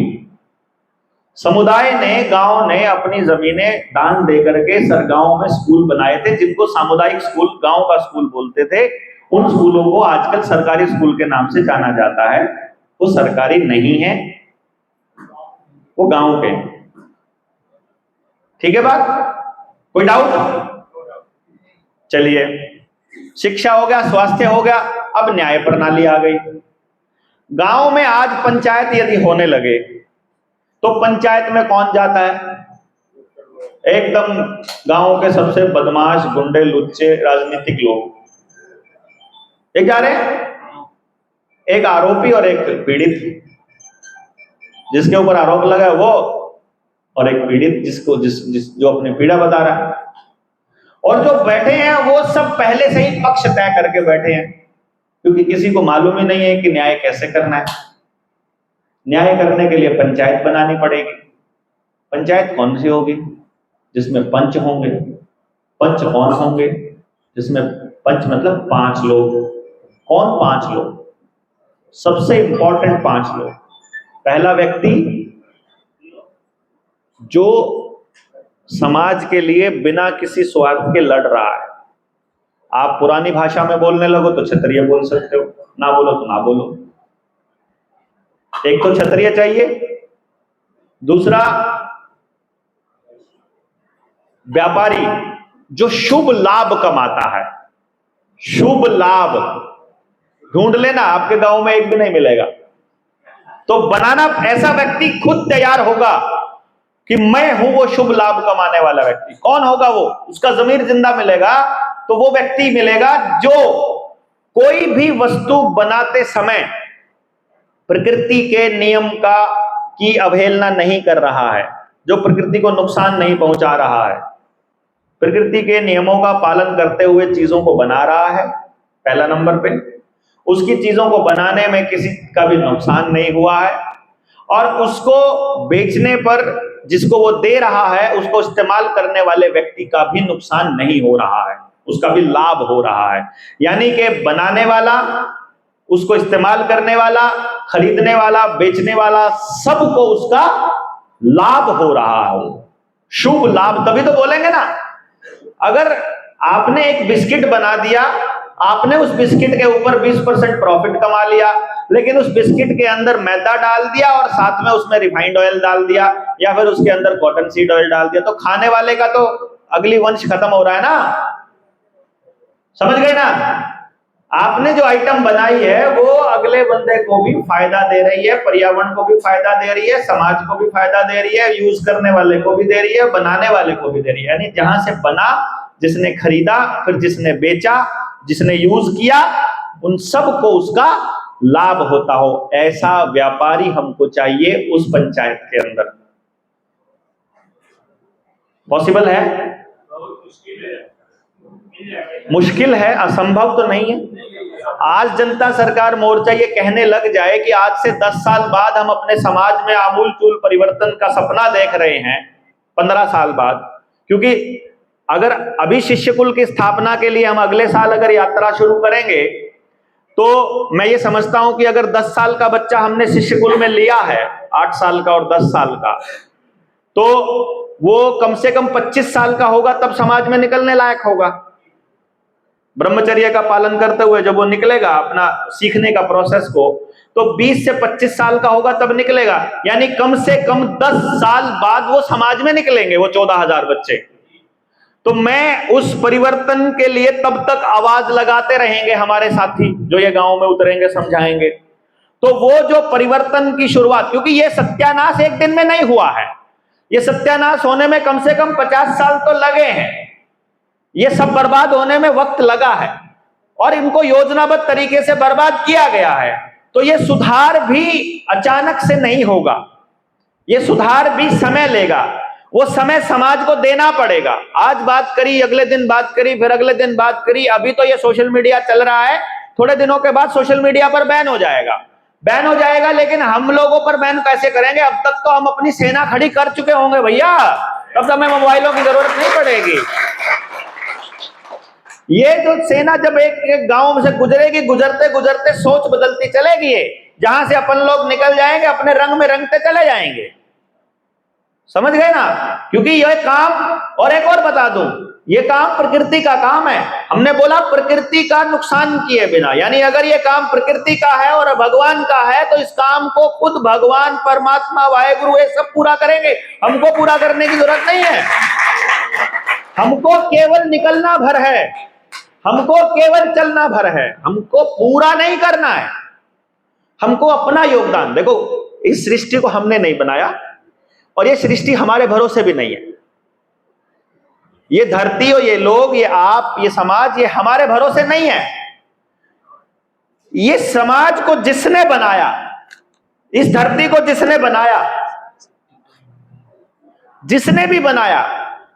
समुदाय ने, गांव ने अपनी जमीनें दान दे करके सरगांव में स्कूल बनाए थे, जिनको सामुदायिक स्कूल, गांव का स्कूल बोलते थे। उन स्कूलों को आजकल सरकारी स्कूल के नाम से जाना जाता है। वो सरकारी नहीं है, वो गांव के। ठीक है बात? कोई डाउट? चलिए, शिक्षा हो गया, स्वास्थ्य हो गया, अब न्याय प्रणाली आ गई। गांव में आज पंचायत यदि होने लगे तो पंचायत में कौन जाता है? एकदम गांव के सबसे बदमाश, गुंडे, लुच्चे, राजनीतिक लोग एक जा रहे हैं। एक आरोपी और एक पीड़ित, जिसके ऊपर आरोप लगा है वो, और एक पीड़ित जिसको जो अपनी पीड़ा बता रहा है। और जो बैठे हैं वो सब पहले से ही पक्ष तय करके बैठे हैं, क्योंकि किसी को मालूम ही नहीं है कि न्याय कैसे करना है। न्याय करने के लिए पंचायत बनानी पड़ेगी। पंचायत कौन सी होगी? जिसमें पंच होंगे। पंच कौन होंगे? जिसमें पंच मतलब 5 लोग। कौन 5 लोग? सबसे इंपॉर्टेंट 5 लोग। पहला व्यक्ति जो समाज के लिए बिना किसी स्वार्थ के लड़ रहा है। आप पुरानी भाषा में बोलने लगो तो क्षत्रिय बोल सकते हो, ना बोलो तो ना बोलो। एक तो क्षत्रिय चाहिए। दूसरा व्यापारी जो शुभ लाभ कमाता है। शुभ लाभ ढूंढ लेना, आपके गांव में एक भी नहीं मिलेगा। तो बनाना, ऐसा व्यक्ति खुद तैयार होगा कि मैं हूं वो शुभ लाभ कमाने वाला व्यक्ति। कौन होगा वो? उसका जमीर जिंदा मिलेगा तो वो व्यक्ति मिलेगा जो कोई भी वस्तु बनाते समय प्रकृति के नियम की अवहेलना नहीं कर रहा है, जो प्रकृति को नुकसान नहीं पहुंचा रहा है, प्रकृति के नियमों का पालन करते हुए चीजों को बना रहा है। पहला नंबर पे, उसकी चीजों को बनाने में किसी का भी नुकसान नहीं हुआ है, और उसको बेचने पर जिसको वो दे रहा है, उसको इस्तेमाल करने वाले व्यक्ति का भी नुकसान नहीं हो रहा है, उसका भी लाभ हो रहा है। यानी कि बनाने वाला, उसको इस्तेमाल करने वाला, खरीदने वाला, बेचने वाला, सबको उसका लाभ हो रहा है, शुभ लाभ। तभी तो बोलेंगे ना। अगर आपने एक बिस्किट बना दिया, आपने उस बिस्किट के ऊपर 20% प्रॉफिट कमा लिया, लेकिन उस बिस्किट के अंदर मैदा डाल दिया और साथ में उसमें रिफाइंड ऑयल डाल दिया, या फिर उसके अंदर कॉटन सीड ऑयल डाल दिया, तो खाने वाले का तो अगली वंश खत्म हो रहा है ना। समझ गए ना? आपने जो आइटम बनाई है वो अगले बंदे को भी फायदा दे रही है, पर्यावरण को भी फायदा दे रही है, समाज को भी फायदा दे रही है, यूज करने वाले को भी दे रही है, बनाने वाले को भी दे रही है। यानी जहां से बना, जिसने खरीदा, फिर जिसने बेचा, जिसने यूज किया, उन सबको उसका लाभ होता हो, ऐसा व्यापारी हमको चाहिए उस पंचायत के अंदर। पॉसिबल है? मुश्किल है, असंभव तो नहीं है। आज जनता सरकार मोर्चा ये कहने लग जाए कि आज से 10 साल बाद हम अपने समाज में आमूल चूल परिवर्तन का सपना देख रहे हैं, 15 साल बाद, क्योंकि अगर अभी शिष्यकुल की स्थापना के लिए हम अगले साल अगर यात्रा शुरू करेंगे, तो मैं ये समझता हूं कि अगर 10 साल का बच्चा हमने शिष्यकुल में लिया है, 8 साल का और 10 साल का, तो वो कम से कम 25 साल का होगा, तब समाज में निकलने लायक होगा। ब्रह्मचर्य का पालन करते हुए जब वो निकलेगा अपना सीखने का प्रोसेस को, तो 20 से 25 साल का होगा तब निकलेगा, यानी कम से कम 10 साल बाद वो समाज में निकलेंगे वो 14,000 बच्चे। तो मैं उस परिवर्तन के लिए तब तक आवाज लगाते रहेंगे हमारे साथी जो ये गांव में उतरेंगे, समझाएंगे। तो वो जो परिवर्तन की शुरुआत, क्योंकि ये सत्यानाश एक दिन में नहीं हुआ है, ये सत्यानाश होने में कम से कम 50 साल तो लगे हैं, ये सब बर्बाद होने में वक्त लगा है और इनको योजनाबद्ध तरीके से बर्बाद किया गया है। तो ये सुधार भी अचानक से नहीं होगा, ये सुधार भी समय लेगा, वो समय समाज को देना पड़ेगा। आज बात करी, अगले दिन बात करी, फिर अगले दिन बात करी। अभी तो ये सोशल मीडिया चल रहा है, थोड़े दिनों के बाद सोशल मीडिया पर बैन हो जाएगा, बैन हो जाएगा। लेकिन हम लोगों पर बैन कैसे करेंगे? अब तक तो हम अपनी सेना खड़ी कर चुके होंगे भैया, तब हमें मोबाइलों की जरूरत नहीं पड़ेगी। ये जो सेना जब एक गांव से गुजरेगी, गुजरते गुजरते सोच बदलती चलेगी, ये जहां से अपन लोग निकल जाएंगे अपने रंग में रंगते चले जाएंगे, समझ गए ना? क्योंकि यह काम, और एक और बता दूं, यह काम प्रकृति का काम है। हमने बोला प्रकृति का नुकसान किए बिना, यानी अगर यह काम प्रकृति का है और भगवान का है तो इस काम को खुद भगवान, परमात्मा, वाहेगुरु ये सब पूरा करेंगे, हमको पूरा करने की जरूरत नहीं है। हमको केवल निकलना भर है, हमको केवल चलना भर है, हमको पूरा नहीं करना है। हमको अपना योगदान, देखो इस सृष्टि को हमने नहीं बनाया और ये सृष्टि हमारे भरोसे भी नहीं है। ये धरती और ये लोग, ये आप, ये समाज, ये हमारे भरोसे नहीं है। ये समाज को जिसने बनाया, इस धरती को जिसने बनाया, जिसने भी बनाया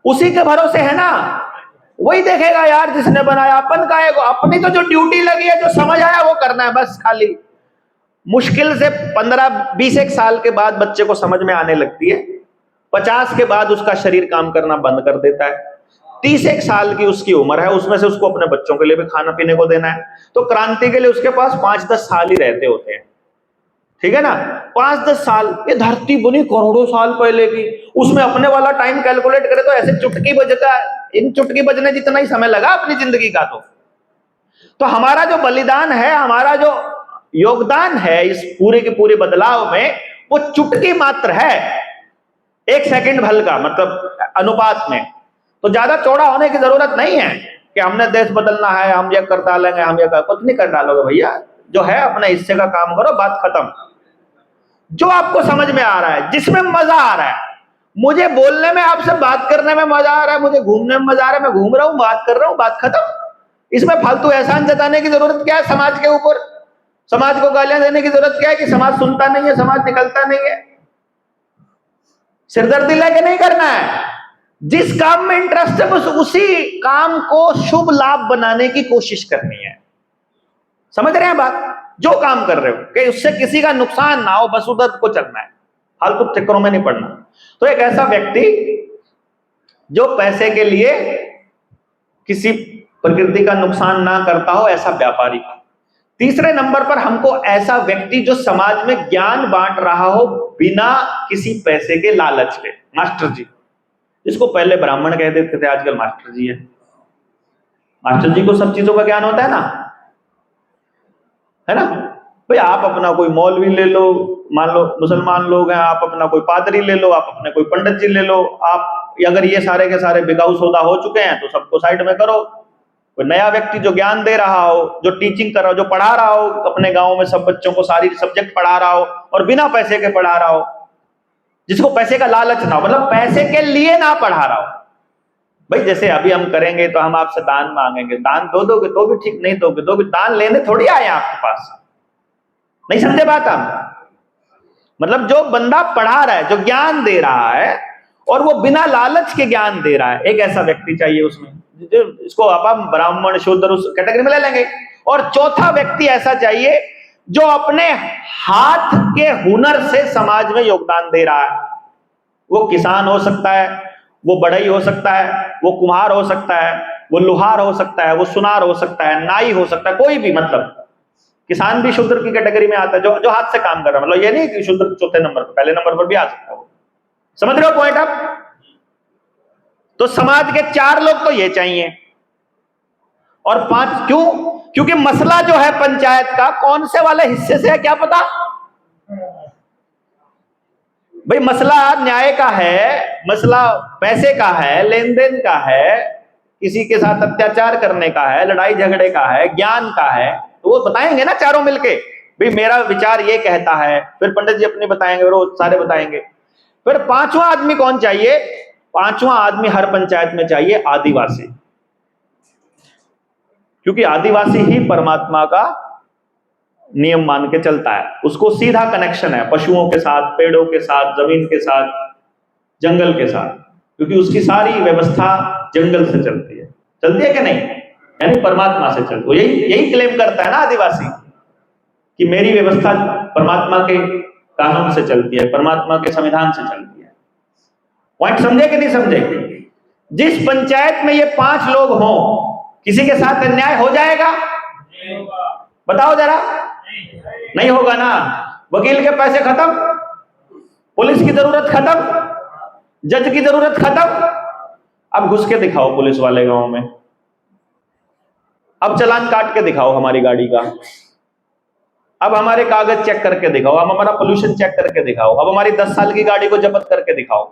उसी के भरोसे है ना, वही देखेगा यार जिसने बनाया। अपन का है, अपनी तो जो ड्यूटी लगी है, जो समझ आया वो करना है बस। खाली मुश्किल से 15-20 साल के बाद बच्चे को समझ में आने लगती है, 50 के बाद उसका शरीर काम करना बंद कर देता है, 30 साल की उसकी उम्र है, उसमें से उसको अपने बच्चों के लिए भी खाना पीने को देना है। तो क्रांति के लिए उसके पास 5-10 साल ही रहते होते हैं, ठीक है ना? 5-10 साल, ये धरती बनी करोड़ों साल पहले की, उसमें अपने वाला टाइम कैलकुलेट करे तो ऐसे चुटकी बजता है, इन चुटकी बजने जितना ही समय लगा अपनी जिंदगी का। तो हमारा जो बलिदान है, हमारा जो योगदान है इस पूरे के पूरे बदलाव में, वो चुटकी मात्र है, 1 सेकंड भल का, मतलब अनुपात में। तो ज्यादा चौड़ा होने की जरूरत नहीं है कि हमने देश बदलना है, हम ये कर डालेंगे, हम ये कुछ नहीं कर डालोगे भैया। जो है अपने हिस्से का काम करो, बात खत्म। जो आपको समझ में आ रहा है, जिसमें मजा आ रहा है, मुझे बोलने में, आपसे बात करने में मजा आ रहा है, मुझे घूमने में मजा आ रहा है, मैं घूम रहा हूं, बात कर रहा हूं, बात खत्म। इसमें फालतू एहसान जताने की जरूरत क्या है समाज के ऊपर? समाज को गालियां देने की जरूरत क्या है कि समाज सुनता नहीं है, समाज निकलता नहीं है? सिरदर्दी लेके नहीं करना है। जिस काम में इंटरेस्ट है बस उसी काम को शुभ लाभ बनाने की कोशिश करनी है। समझ रहे हैं बात? जो काम कर रहे हो कि उससे किसी का नुकसान ना हो, बस उधर को चलना है, फालतू चक्करों में नहीं पड़ना। तो एक ऐसा व्यक्ति जो पैसे के लिए किसी प्रकृति का नुकसान ना करता हो, ऐसा व्यापारी। तीसरे नंबर पर हमको ऐसा व्यक्ति जो समाज में ज्ञान बांट रहा हो बिना किसी पैसे के लालच के। मास्टर जी, जिसको पहले ब्राह्मण कह देते थे, आजकल मास्टर जी है। मास्टर जी को सब चीजों का ज्ञान होता है ना भाई? आप अपना कोई मौलवी ले लो, मान लो मुसलमान लोग हैं, आप अपना कोई पादरी ले लो, आप अपने कोई पंडित जी ले लो। आप अगर ये सारे के सारे बिकाऊ सौदा हो चुके हैं तो सबको साइड में करो। कोई नया व्यक्ति जो ज्ञान दे रहा हो, जो टीचिंग कर रहा हो, जो पढ़ा रहा हो, अपने गांव में सब बच्चों को सारी सब्जेक्ट पढ़ा रहा हो और बिना पैसे के पढ़ा रहा हो, जिसको पैसे का लालच ना हो, मतलब पैसे के लिए ना पढ़ा रहा हो। भाई जैसे अभी हम करेंगे तो हम आपसे दान मांगेंगे, दान दोगे तो भी ठीक, नहीं दोगे तो भी, दान लेने थोड़ी आए आपके पास। नहीं समझे बात आप? मतलब जो बंदा पढ़ा रहा है, जो ज्ञान दे रहा है और वो बिना लालच के ज्ञान दे रहा है, एक ऐसा व्यक्ति चाहिए उसमें। इसको आप ब्राह्मण शूद्र उस कैटेगरी में ले लेंगे। और चौथा व्यक्ति ऐसा चाहिए जो अपने हाथ के हुनर से समाज में योगदान दे रहा है। वो किसान हो सकता है, वो बढ़ई हो सकता है, वो कुम्हार हो सकता है, वो लोहार हो सकता है, वो सुनार हो सकता है, नाई हो सकता है, कोई भी। मतलब किसान भी शूद्र की कैटेगरी में आता है, जो हाथ से काम कर रहा है। मतलब ये नहीं कि शूद्र चौथे नंबर पर, पहले नंबर पर भी आ सकता है। समझ रहे हो पॉइंट आप? तो समाज के 4 लोग तो ये चाहिए। और 5 क्यों? क्योंकि मसला जो है पंचायत का कौन से वाले हिस्से से है क्या पता। भाई मसला न्याय का है, मसला पैसे का है, लेन देन का है, किसी के साथ अत्याचार करने का है, लड़ाई झगड़े का है, ज्ञान का है, तो वो बताएंगे ना चारों मिलके, भाई मेरा विचार ये कहता है, फिर पंडित जी अपनी बताएंगे, फिर वो सारे बताएंगे। फिर पांचवा आदमी कौन चाहिए? पांचवा आदमी हर पंचायत में चाहिए आदिवासी, क्योंकि आदिवासी ही परमात्मा का नियम मान के चलता है, उसको सीधा कनेक्शन है पशुओं के साथ, पेड़ों के साथ, जमीन के साथ, जंगल के साथ, क्योंकि उसकी सारी व्यवस्था जंगल से चलती है कि नहीं? यानी परमात्मा से चलती है। यही क्लेम करता है ना आदिवासी कि मेरी व्यवस्था परमात्मा के कानून से चलती है, परमात्मा के संविधान से चलती है। पॉइंट समझे कि नहीं समझे? जिस पंचायत में ये 5 लोग हों, किसी के साथ अन्याय हो जाएगा? बताओ जरा, नहीं होगा ना। वकील के पैसे खत्म, पुलिस की जरूरत खत्म, जज की जरूरत खत्म। अब घुस के दिखाओ पुलिस वाले गांव में, अब चालान काट के दिखाओ हमारी गाड़ी का, अब हमारे कागज चेक करके दिखाओ, अब हमारा पोल्यूशन चेक करके दिखाओ, अब हमारी 10 साल की गाड़ी को जब्त करके दिखाओ।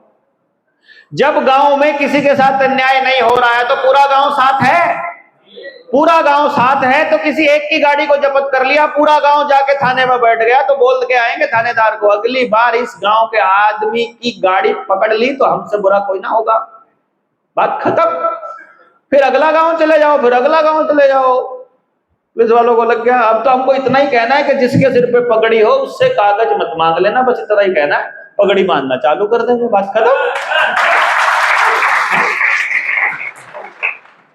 जब गांव में किसी के साथ अन्याय नहीं हो रहा है तो पूरा गांव साथ है, पूरा गांव साथ है। तो किसी एक की गाड़ी को जब्त कर लिया, पूरा गांव जाके थाने में बैठ गया, तो बोल के आएंगे थानेदार को, अगली बार इस गांव के आदमी की गाड़ी पकड़ ली तो हमसे बुरा कोई ना होगा, बात खत्म। फिर अगला गांव चले जाओ, फिर अगला गांव चले जाओ। पुलिस वालों को लग गया, अब तो हमको इतना ही कहना है कि जिसके सिर पे पगड़ी हो उससे कागज मत मांग लेना, बस इतना ही कहना है, पगड़ी बांधना चालू कर देंगे, बात खत्म।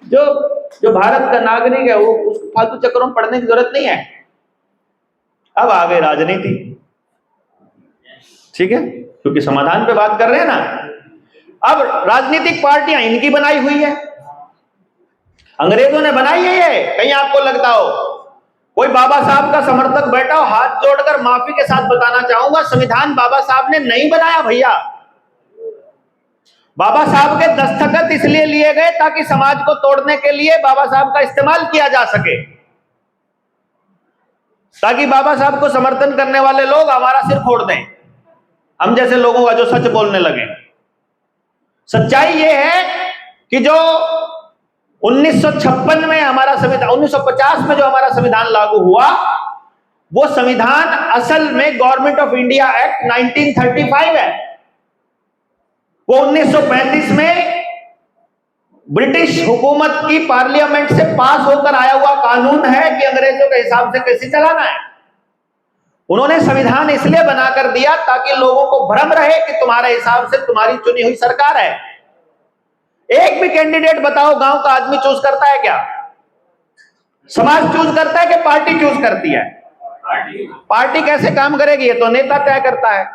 जो भारत का नागरिक है वो उसको फालतू चक्करों में पढ़ने की जरूरत नहीं है। अब आ गई राजनीति, ठीक है, क्योंकि समाधान पे बात कर रहे हैं ना। अब राजनीतिक पार्टियां इनकी बनाई हुई है, अंग्रेजों ने बनाई है ये, कहीं आपको लगता हो कोई बाबा साहब का समर्थक बैठा हो, हाथ जोड़कर माफी के साथ बताना चाहूंगा, संविधान बाबा साहब ने नहीं बनाया भैया। बाबा साहब के दस्तखत इसलिए लिए गए ताकि समाज को तोड़ने के लिए बाबा साहब का इस्तेमाल किया जा सके, ताकि बाबा साहब को समर्थन करने वाले लोग हमारा सिर फोड़ दें, हम जैसे लोगों का जो सच बोलने लगे। सच्चाई यह है कि जो 1956 में हमारा संविधान, 1950 में जो हमारा संविधान लागू हुआ, वो संविधान असल में गवर्नमेंट ऑफ इंडिया एक्ट 1935 है। वो 1935 में ब्रिटिश हुकूमत की पार्लियामेंट से पास होकर आया हुआ कानून है कि अंग्रेजों के हिसाब से कैसे चलाना है। उन्होंने संविधान इसलिए बनाकर दिया ताकि लोगों को भ्रम रहे कि तुम्हारे हिसाब से तुम्हारी चुनी हुई सरकार है। एक भी कैंडिडेट बताओ गांव का आदमी चूज करता है क्या? समाज चूज करता है कि पार्टी चूज करती है? पार्टी कैसे काम करेगी ये तो नेता तय करता है।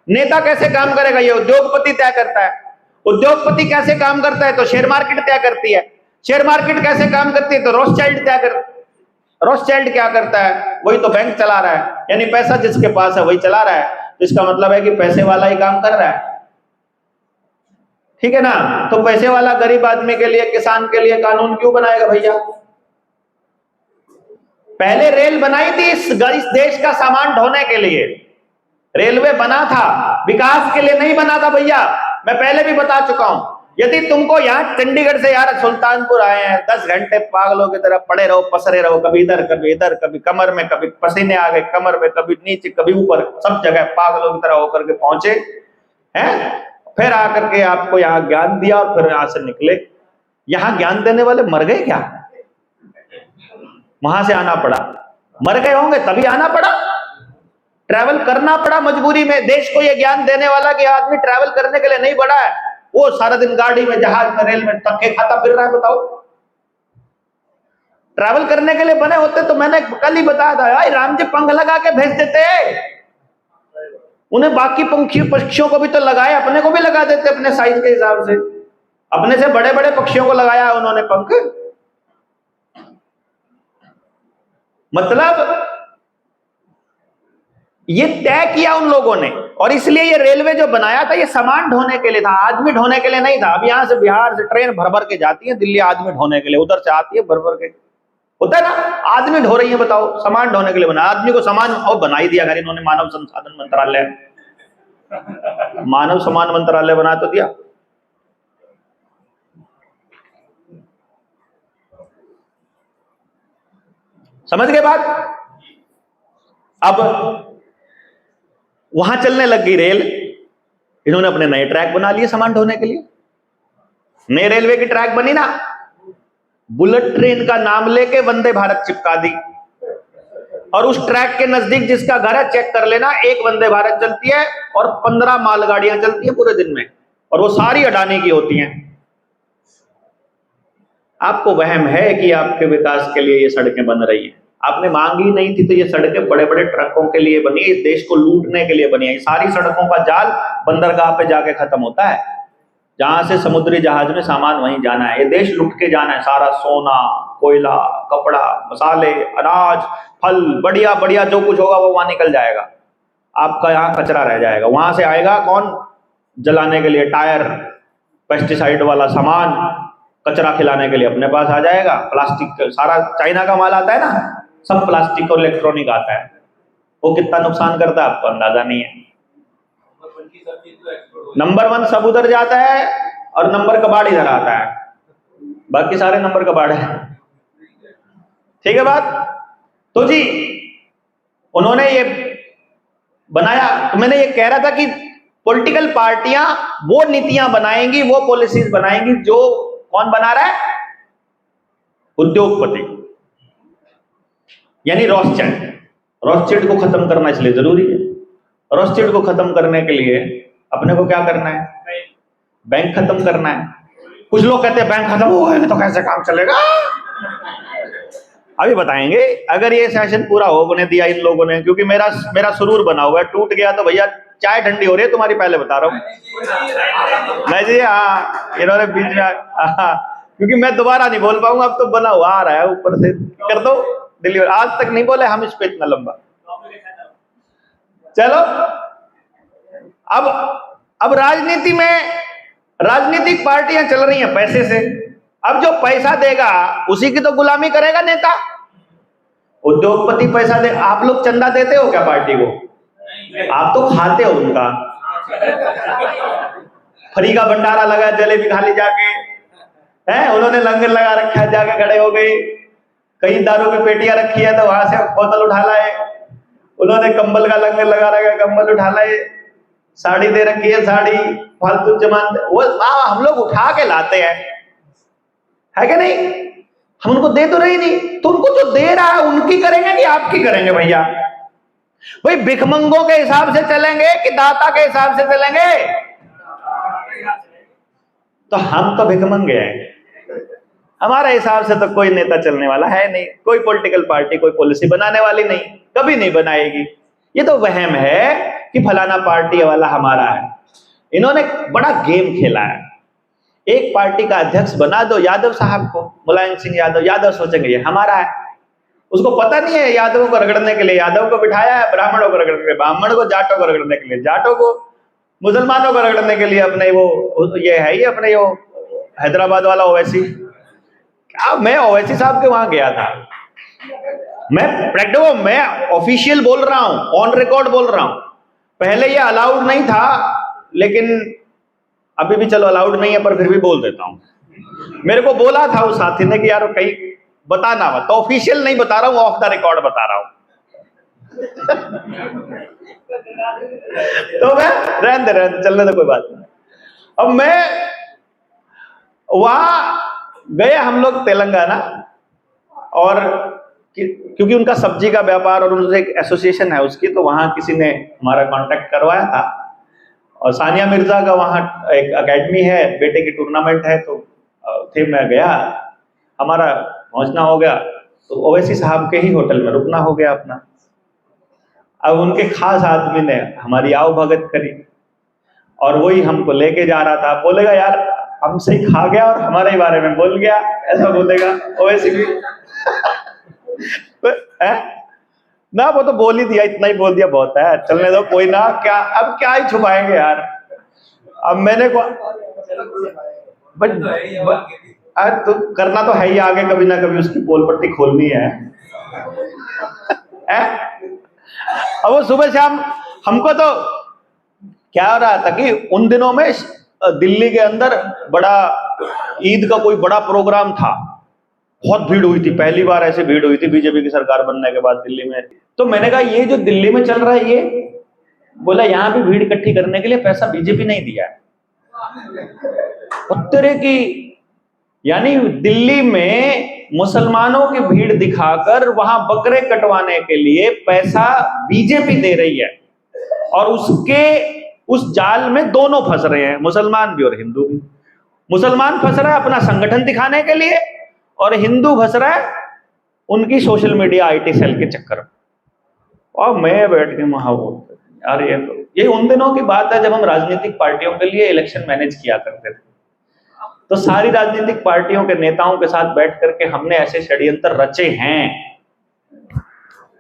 नेता कैसे काम करेगा ये उद्योगपति तय करता है। उद्योगपति कैसे काम करता है तो शेयर मार्केट तय करती है। शेयर मार्केट कैसे काम करती है तो रोथस्चाइल्ड तय करता है। रोथस्चाइल्ड क्या करता है? वही तो बैंक चला रहा है, यानी पैसा जिसके पास है वही चला रहा है, तो इसका मतलब है कि पैसे वाला ही काम कर रहा है, ठीक है ना। तो पैसे वाला गरीब आदमी के लिए, किसान के लिए कानून क्यों बनाएगा भैया? पहले रेल बनाई थी इस देश का सामान ढोने के लिए, रेलवे बना था, विकास के लिए नहीं बना था भैया। मैं पहले भी बता चुका हूं, यदि तुमको यहाँ चंडीगढ़ से यार सुल्तानपुर आए हैं, 10 घंटे पागलों की तरह पड़े रहो, पसरे रहो, कभी इधर कभी कमर में, कभी पसीने आ गए कमर में, कभी नीचे कभी ऊपर, सब जगह पागलों की तरह होकर के पहुंचे हैं, फिर आकर के आपको यहाँ ज्ञान दिया और फिर यहां से निकले। यहां ज्ञान देने वाले मर गए क्या? वहां से आना पड़ा। मर गए होंगे तभी आना पड़ा, ट्रैवल करना पड़ा मजबूरी में। देश को यह ज्ञान देने वाला कि आदमी ट्रैवल करने के लिए नहीं बढ़ा है, वो सारा दिन गाड़ी में, जहाज में, रेल में धक्के खाता फिर रहा है। बताओ, ट्रैवल करने के लिए बने होते तो मैंने कल ही बताया था भाई, राम जी पंख लगा के भेज देते, उन्हें बाकी पक्षियों को भी तो लगाए, अपने को भी लगा देते अपने साइज के हिसाब से। अपने से बड़े बड़े पक्षियों को लगाया उन्होंने पंख। मतलब ये तय किया उन लोगों ने, और इसलिए ये रेलवे जो बनाया था ये सामान ढोने के लिए था, आदमी ढोने के लिए नहीं था। अब यहां से बिहार से ट्रेन भर भर के जाती है दिल्ली आदमी ढोने के लिए, उधर से आती है भर भर के, होता है ना, आदमी ढो रही है, बताओ सामान ढोने के लिए बना, आदमी को सामान और बना ही दिया। अगर इन्होंने मानव संसाधन मंत्रालय, मानव सम्मान मंत्रालय बना तो दिया। समझ गए बात? अब वहां चलने लग गई रेल, इन्होंने अपने नए ट्रैक बना लिए सामान ढोने के लिए। नए रेलवे की ट्रैक बनी ना, बुलेट ट्रेन का नाम लेके वंदे भारत चिपका दी, और उस ट्रैक के नजदीक जिसका घर है चेक कर लेना, एक वंदे भारत चलती है और 15 मालगाड़ियां चलती है पूरे दिन में, और वो सारी अडानी की होती हैं। आपको वहम है कि आपके विकास के लिए ये सड़कें बन रही हैं, आपने मांगी नहीं थी तो ये सड़कें बड़े बड़े ट्रकों के लिए बनी है, इस देश को लूटने के लिए बनी है। सारी सड़कों का जाल बंदरगाह पे जाके खत्म होता है, जहां से समुद्री जहाज में सामान वहीं जाना है। ये देश लुट के जाना है, सारा सोना, कोयला, कपड़ा, मसाले, अनाज, फल, बढ़िया बढ़िया जो कुछ होगा वो वहां निकल जाएगा, आपका यहाँ कचरा रह जाएगा। वहां से आएगा कौन जलाने के लिए, टायर, पेस्टिसाइड वाला सामान, कचरा खिलाने के लिए अपने पास आ जाएगा। प्लास्टिक, सारा चाइना का माल आता है ना, सब प्लास्टिक और इलेक्ट्रॉनिक आता है, वो कितना नुकसान करता है आपको अंदाजा नहीं है। नंबर 1 सब उधर जाता है और नंबर कबाड़ इधर आता है, बाकी सारे नंबर कबाड़ है। ठीक है बात? तो जी उन्होंने ये बनाया, तो मैंने ये कह रहा था कि पॉलिटिकल पार्टियां वो नीतियां बनाएंगी, वो पॉलिसीज बनाएंगी जो कौन बना रहा है? उद्योगपति, यानी रॉथस्चाइल्ड। रॉथस्चाइल्ड को खत्म करना इसलिए जरूरी है। रॉथस्चाइल्ड को खत्म करने के लिए अपने को क्या करना है? बैंक खत्म करना है। कुछ लोग कहते हैं बैंक खत्म हो गए तो कैसे काम चलेगा? अभी बताएंगे। अगर ये सेशन पूरा होने दिया इन लोगों ने, क्योंकि मेरा सुरूर बना हुआ है, टूट गया तो भैया चाय ठंडी हो रही है तुम्हारी, पहले बता रहा हूँ मैं जी। हाँ, इन्होंने बीच में क्योंकि मैं दोबारा नहीं बोल पाऊंगा, अब तो बना हुआ आ रहा है ऊपर से, कर दो डिलीवर। आज तक नहीं बोले हम इस पे इतना लंबा। चलो अब राजनीति में राजनीतिक पार्टियां चल रही हैं पैसे से। अब जो पैसा देगा उसी की तो गुलामी करेगा नेता। उद्योगपति पैसा दे, आप लोग चंदा देते हो क्या पार्टी को? आप तो खाते हो उनका। फ्री का भंडारा लगा, जलेबी खा ली जाके, है उन्होंने लंगर लगा रखा है, जाके खड़े हो गए। कहीं दारू की पेटियां रखी है तो वहां से बोतल उठा लाए। उन्होंने कंबल का लंगर लगा रखा है, कंबल उठा लाए। साड़ी दे रखी है, साड़ी फालतू जमान, वो हम लोग उठा के लाते हैं, है कि नहीं? हम उनको दे तो रही नहीं, तो उनको जो दे रहा है उनकी करेंगे कि आपकी करेंगे भैया? भाई भिखमंगों के हिसाब से चलेंगे कि दाता के हिसाब से चलेंगे? तो हम तो भिखमंगे हैं, हमारे हिसाब से तो कोई नेता चलने वाला है नहीं, कोई पॉलिटिकल पार्टी कोई पॉलिसी बनाने वाली नहीं, कभी नहीं बनाएगी। ये तो वहम है कि फलाना पार्टी वाला हमारा है। इन्होंने बड़ा गेम खेला है। एक पार्टी का अध्यक्ष बना दो यादव साहब को, मुलायम सिंह यादव। यादव सोचेंगे ये हमारा है, उसको पता नहीं है यादवों को रगड़ने के लिए यादव को बिठाया है, ब्राह्मणों को रगड़ने के लिए ब्राह्मण को, जाटों को रगड़ने के लिए जाटों को, मुसलमानों को रगड़ने के लिए अपने वो ये है ही अपने वो हैदराबाद वाला ओवैसी। क्या मैं ओवैसी साहब के वहां गया था, मैं ऑफिशियल बोल रहा हूं, ऑन रिकॉर्ड बोल रहा हूं। पहले ये अलाउड नहीं था, लेकिन अभी भी चलो अलाउड नहीं है, पर फिर भी बोल देता हूं। मेरे को बोला था उस साथी ने कि यार कहीं बताना मत, तो ऑफिशियल नहीं बता रहा हूं, ऑफ द रिकॉर्ड बता रहा हूं। तो मैं रहने दे चलने दो, कोई बात नहीं। अब मैं वहां गए हम लोग तेलंगाना, और क्योंकि उनका सब्जी का व्यापार और उनसे एक एसोसिएशन है उसकी, तो वहां किसी ने हमारा कांटेक्ट करवाया था। और सानिया मिर्जा का वहां एक एकेडमी है, बेटे की टूर्नामेंट है, तो थे मैं गया, हमारा पहुंचना हो गया, तो ओवैसी साहब के ही होटल में रुकना हो गया अपना। अब उनके खास आदमी ने हमारी आओ भगत करी, और वही हमको लेके जा रहा था। बोलेगा यार हमसे ही खा गया और हमारे ही बारे में बोल गया, ऐसा बोलेगा ओवैसी भी। ना, वो तो बोल ही दिया, इतना ही बोल दिया बहुत है, चलने दो, कोई ना, क्या अब क्या ही छुपाएंगे यार। अब मैंने को तो करना तो है ही, आगे कभी ना कभी उसकी पोल पट्टी खोलनी है। अब वो सुबह शाम हमको तो क्या हो रहा था कि उन दिनों में दिल्ली के अंदर बड़ा ईद का कोई बड़ा प्रोग्राम था, बहुत भीड़ हुई थी, पहली बार ऐसी भीड़ हुई थी बीजेपी की सरकार बनने के बाद दिल्ली में। तो मैंने कहा ये जो दिल्ली में चल रहा है, ये बोला यहां भी भीड़ इकट्ठी करने के लिए पैसा बीजेपी नहीं दिया है, उत्तरे की, यानी दिल्ली में मुसलमानों की भीड़ दिखाकर वहां बकरे कटवाने के लिए पैसा बीजेपी दे रही है, और उसके उस जाल में दोनों फंस रहे हैं, मुसलमान भी और हिंदू भी। मुसलमान फंस रहा है अपना संगठन दिखाने के लिए, और हिंदू फंस रहा है उनकी सोशल मीडिया आईटी सेल के चक्कर में। और मैं बैठ के वहां बोलते यार, ये उन दिनों की बात है जब हम राजनीतिक पार्टियों के लिए इलेक्शन मैनेज किया करते थे। तो सारी राजनीतिक पार्टियों के नेताओं के साथ बैठ करके हमने ऐसे षड्यंत्र रचे हैं,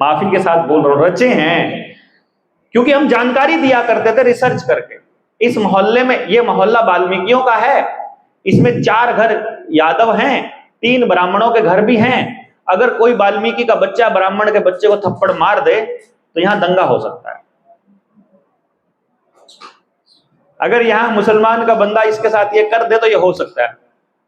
माफी के साथ बोल रहा हूं, रचे हैं, क्योंकि हम जानकारी दिया करते थे रिसर्च करके। इस मोहल्ले में, ये मोहल्ला वाल्मीकियों का है, इसमें 4 घर यादव हैं, 3 ब्राह्मणों के घर भी हैं। अगर कोई वाल्मीकि का बच्चा ब्राह्मण के बच्चे को थप्पड़ मार दे तो यहां दंगा हो सकता है। अगर यहां मुसलमान का बंदा इसके साथ ये कर दे तो ये हो सकता है।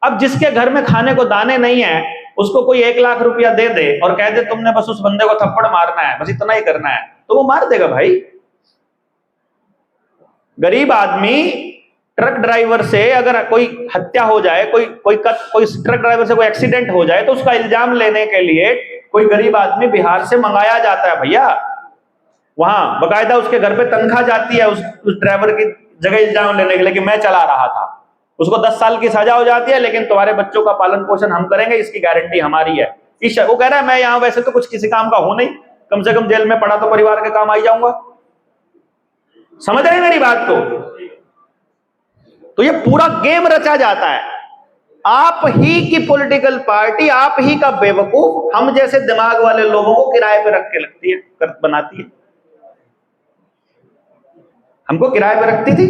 अब जिसके घर में खाने को दाने नहीं है, उसको कोई 1 लाख रुपया दे दे और कह दे तुमने बस उस बंदे को थप्पड़ मारना है, बस इतना ही करना है, तो वो मार देगा भाई। गरीब आदमी, ट्रक ड्राइवर से अगर कोई हत्या हो जाए, कोई ट्रक ड्राइवर से कोई एक्सीडेंट हो जाए, तो उसका इल्जाम लेने के लिए कोई गरीब आदमी बिहार से मंगाया जाता है भैया, वहां बकायदा उसके घर पे तनख्वाह जाती है उस ड्राइवर की जगह इल्जाम लेने के लिए कि मैं चला रहा था। उसको 10 साल की सजा हो जाती है, लेकिन तुम्हारे बच्चों का पालन पोषण हम करेंगे, इसकी गारंटी हमारी है। वो कह रहा है मैं यहाँ वैसे तो कुछ किसी काम का हूं नहीं, कम से कम जेल में पड़ा तो परिवार के काम आ जाऊंगा। समझ रहे मेरी बात को? तो ये पूरा गेम रचा जाता है। आप ही की पॉलिटिकल पार्टी, आप ही का बेवकूफ हम जैसे दिमाग वाले लोगों को किराए पे रख के लगती है, बनाती है। हमको किराए पे रखती थी,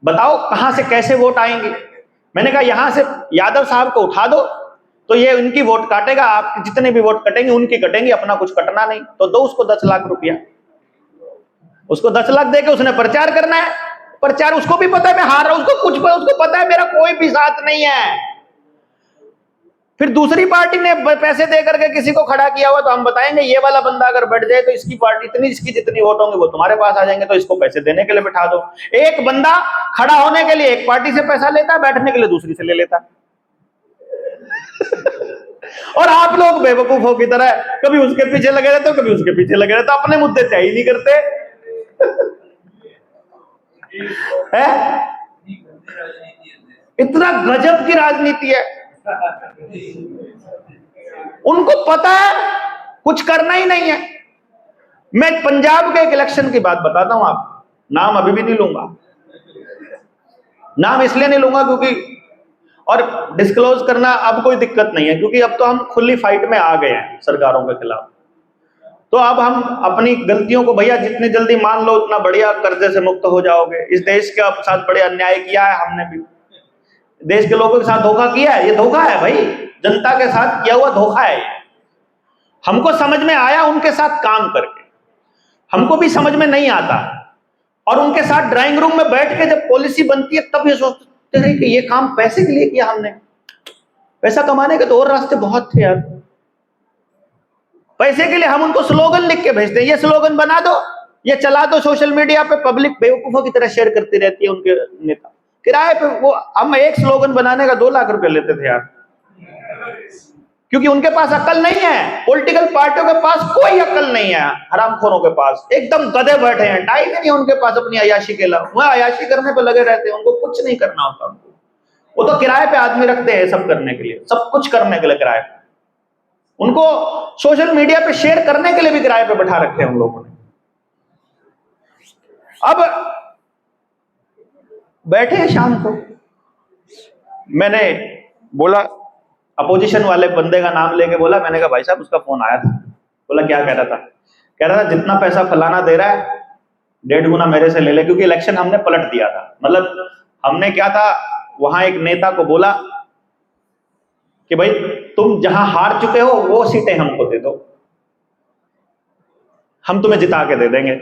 बताओ कहां से कैसे वोट आएंगे। मैंने कहा यहां से यादव साहब को उठा दो तो ये उनकी वोट काटेगा, आप जितने भी वोट कटेंगे उनकी कटेंगे, अपना कुछ कटना नहीं। तो दो उसको 10 लाख रुपया, उसको 10 लाख देके उसने प्रचार करना है। प्रचार उसको भी पता है मैं हार रहा हूं, उसको पता है मेरा कोई भी साथ नहीं है। फिर दूसरी पार्टी ने पैसे दे करके किसी को खड़ा किया हुआ, तो हम बताएंगे ये वाला बंदा अगर बैठ जाए तो इसकी पार्टी इतनी, इसकी जितनी वोट होंगे वो तुम्हारे पास आ जाएंगे, तो इसको पैसे देने के लिए बिठा दो। एक बंदा खड़ा होने के लिए एक पार्टी से पैसा लेता है, बैठने के लिए दूसरी से ले लेता है। और आप लोग बेवकूफों की तरह कभी उसके पीछे लगे रहते हो, कभी उसके पीछे लगे रहते हो, अपने मुद्दे तय ही नहीं करते। है? इतना गजब की राजनीति है। उनको पता है कुछ करना ही नहीं है। मैं पंजाब के एक इलेक्शन की बात बताता हूं, आप नाम अभी भी नहीं लूंगा, नाम इसलिए नहीं लूंगा क्योंकि, और डिस्क्लोज करना अब कोई दिक्कत नहीं है, क्योंकि अब तो हम खुली फाइट में आ गए हैं सरकारों के खिलाफ। तो अब हम अपनी गलतियों को भैया जितनी जल्दी मान लो उतना बढ़िया, कर्जे से मुक्त हो जाओगे। इस देश के साथ बड़े अन्याय किया है हमने भी, देश के लोगों के साथ धोखा किया है, ये धोखा है भाई, जनता के साथ किया हुआ धोखा है। हमको समझ में आया उनके साथ काम करके, हमको भी समझ में नहीं आता, और उनके साथ ड्राइंग रूम में बैठ के जब पॉलिसी बनती है तब ये सोचते हैं कि ये काम पैसे के लिए किया हमने, पैसा कमाने के तो और रास्ते बहुत थे यार। पैसे के लिए हम उनको स्लोगन लिख के भेजते हैं, ये स्लोगन बना दो, ये चला दो सोशल मीडिया पे, पब्लिक बेवकूफों की तरह शेयर करती रहती है उनके नेता। किराए पे वो हम एक स्लोगन बनाने का 2 लाख रुपए लेते थे यार, क्योंकि उनके पास अक्ल नहीं है। पॉलिटिकल पार्टियों के पास कोई अक्ल नहीं है, हरामखोरों के पास एकदम गधे बैठे हैं, टाइम ही नहीं उनके पास अपनी अयाशी के अलावा, वह अयाशी करने पे लगे रहते हैं, उनको कुछ नहीं करना होता उनको। वो तो किराए पे आदमी रखते हैं सब करने के लिए, सब कुछ करने के लिए किराए पे, उनको सोशल मीडिया पे शेयर करने के लिए भी किराए पे बैठा रखे हैं उन लोगों ने। अब बैठे हैं शाम को, मैंने बोला, अपोजिशन वाले बंदे का नाम लेके बोला, मैंने कहा भाई साहब उसका फोन आया था। बोला क्या कह रहा था? कह रहा था जितना पैसा फलाना दे रहा है 1.5 गुना मेरे से ले ले, क्योंकि इलेक्शन हमने पलट दिया था। मतलब हमने क्या था, वहां एक नेता को बोला कि भाई तुम जहां हार चुके हो वो सीटें हमको दे दो, हम तुम्हें जिता के दे देंगे,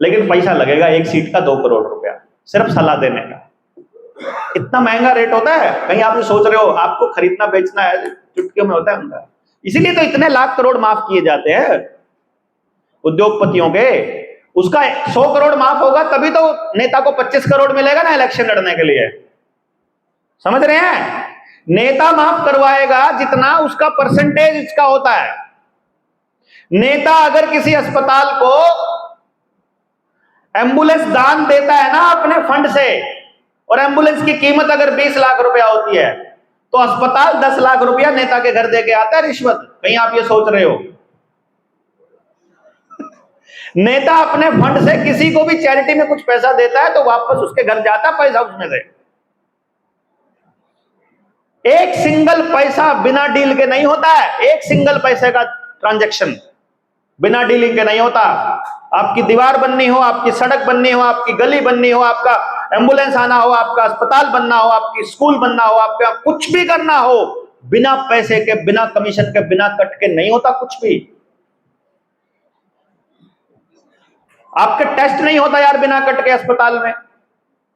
लेकिन पैसा लगेगा एक सीट का 2 करोड़ रुपया, सिर्फ सलाह देने का। इतना महंगा रेट होता है? कहीं आप सोच रहे हो आपको खरीदना बेचना है चुटकियों में होता है उनका। इसीलिए तो इतने लाख करोड़ माफ किए जाते हैं उद्योगपतियों के। उसका 100 करोड़ माफ होगा तभी तो नेता को 25 करोड़ मिलेगा ना इलेक्शन लड़ने के लिए। समझ रहे हैं? नेता माफ करवाएगा जितना उसका परसेंटेज इसका होता है। नेता अगर किसी अस्पताल को एम्बुलेंस दान देता है ना अपने फंड से, और एम्बुलेंस की कीमत अगर 20 लाख रुपया होती है, तो अस्पताल 10 लाख रुपया नेता के घर दे के आता है रिश्वत। कहीं आप ये सोच रहे हो? नेता अपने फंड से किसी को भी चैरिटी में कुछ पैसा देता है तो वापस उसके घर जाता पैसा उसमें से। एक सिंगल पैसा बिना डील के नहीं होता है। एक सिंगल पैसे का ट्रांजैक्शन बिना डीलिंग के नहीं होता। आपकी दीवार बननी हो, आपकी सड़क बननी हो, आपकी गली बननी हो, आपका एम्बुलेंस आना हो, आपका अस्पताल बनना हो, आपकी स्कूल बनना हो, आपका कुछ भी करना हो, बिना पैसे के, बिना कमीशन के, बिना कट के नहीं होता कुछ भी। आपके टेस्ट नहीं होता यार बिना कट के अस्पताल में।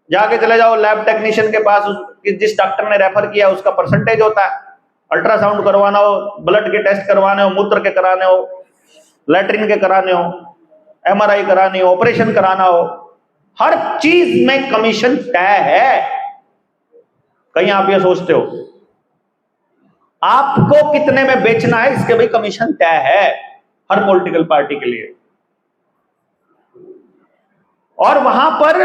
जाके चले जाओ लैब टेक्नीशियन के पास, जिस डॉक्टर ने रेफर किया उसका परसेंटेज होता है। अल्ट्रासाउंड करवाना हो, ब्लड के टेस्ट करवाने हो, मूत्र के कराने हो, लैट्रिन के कराने हो, एमआरआई करानी हो, ऑपरेशन कराना हो, हर चीज में कमीशन तय है। कहीं आप ये सोचते हो आपको कितने में बेचना है इसके भी कमीशन तय है हर पॉलिटिकल पार्टी के लिए। और वहां पर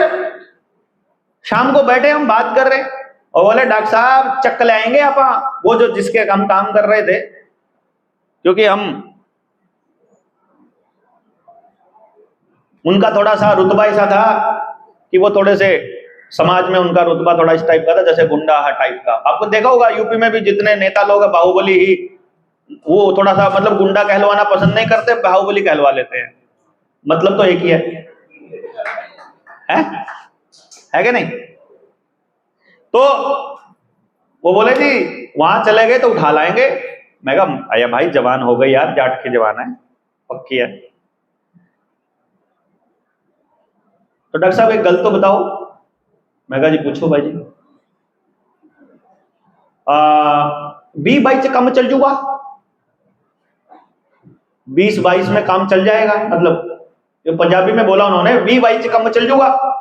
शाम को बैठे हम बात कर रहे और बोले डॉक्टर साहब चक्कर ले आएंगे आप, वो जो जिसके हम काम कर रहे थे, क्योंकि हम उनका थोड़ा सा रुतबा ऐसा था कि वो थोड़े से समाज में उनका रुतबा थोड़ा इस टाइप का था, जैसे गुंडा टाइप का। आपको देखा होगा यूपी में भी जितने नेता लोग हैं बाहुबली ही, वो थोड़ा सा मतलब गुंडा कहलवाना पसंद नहीं करते, बाहुबली कहलवा लेते हैं। मतलब तो एक ही है कि नहीं? तो वो बोले जी वहां चले गए तो उठा लाएंगे। मैं कहा अया भाई जवान हो गई यार, जाट की जवान है, पक्की है। तो डॉक्टर साहब एक गल तो बताओ। मैं कहा जी पूछो भाई जी। 20-22 से कम चल जूगा, 20-22 में काम चल जाएगा। मतलब ये पंजाबी में बोला उन्होंने, 20-22 से कम चल जूगा।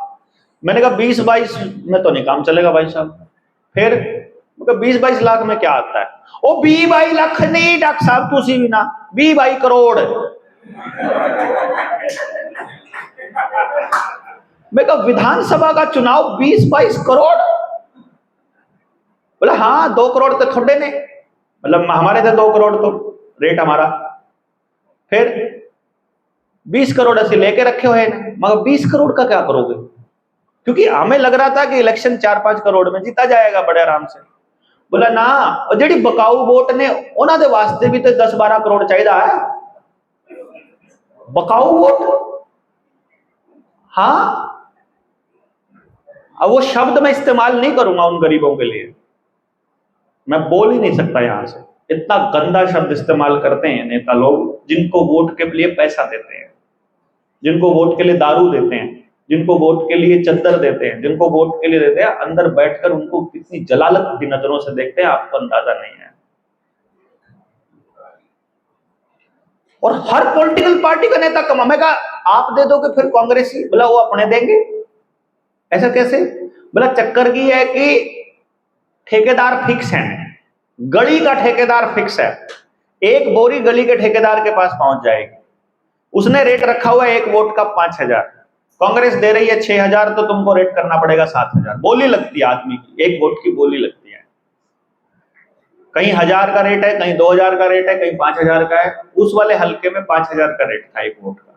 मैंने कहा 20-22 में तो नहीं काम चलेगा भाई साहब। फिर 20-22 लाख में क्या आता है? ओ 20-22 लाख नहीं डॉक्टर साहब, तुसी भी ना 20-22 करोड़। मैं कहा विधानसभा का चुनाव 20-22 करोड़? बोला हाँ 2 करोड़ तो थोड़े ने, मतलब हमारे थे 2 करोड़ तो रेट हमारा। फिर 20 करोड़ ऐसे लेके रखे हुए हैं, मगर 20 करोड़ का क्या करोगे? क्योंकि हमें लग रहा था कि इलेक्शन 4-5 करोड़ में जीता जाएगा बड़े आराम से। बोला ना, और जेडी बकाऊ वोट ने उन्होंने वास्ते भी तो 10-12 करोड़ चाहिए है। बकाऊ वोट, हाँ। अब वो शब्द मैं इस्तेमाल नहीं करूंगा उन गरीबों के लिए, मैं बोल ही नहीं सकता यहां से। इतना गंदा शब्द इस्तेमाल करते हैं नेता लोग, जिनको वोट के लिए पैसा देते हैं, जिनको वोट के लिए दारू देते हैं, जिनको वोट के लिए चद्दर देते हैं, जिनको वोट के लिए देते हैं, अंदर बैठकर उनको कितनी जलालत की नजरों से देखते हैं आपको अंदाजा नहीं है। और हर पॉलिटिकल पार्टी का नेता कमा, मैं कहा आप दे दोगे फिर कांग्रेसी? बोला वो अपने देंगे। ऐसा कैसे? बोला चक्कर की है कि ठेकेदार फिक्स है, गली का ठेकेदार फिक्स है, एक बोरी गली के ठेकेदार के पास पहुंच जाएगी। उसने रेट रखा हुआ है एक वोट का 5,000, कांग्रेस दे रही है 6,000, तो तुमको रेट करना पड़ेगा 7,000। बोली लगती है आदमी की, एक वोट की बोली लगती है। कहीं 1,000 का रेट है, कहीं 2,000 का रेट है, कहीं 5,000 का है। उस वाले हल्के में 5,000 का रेट था एक वोट का।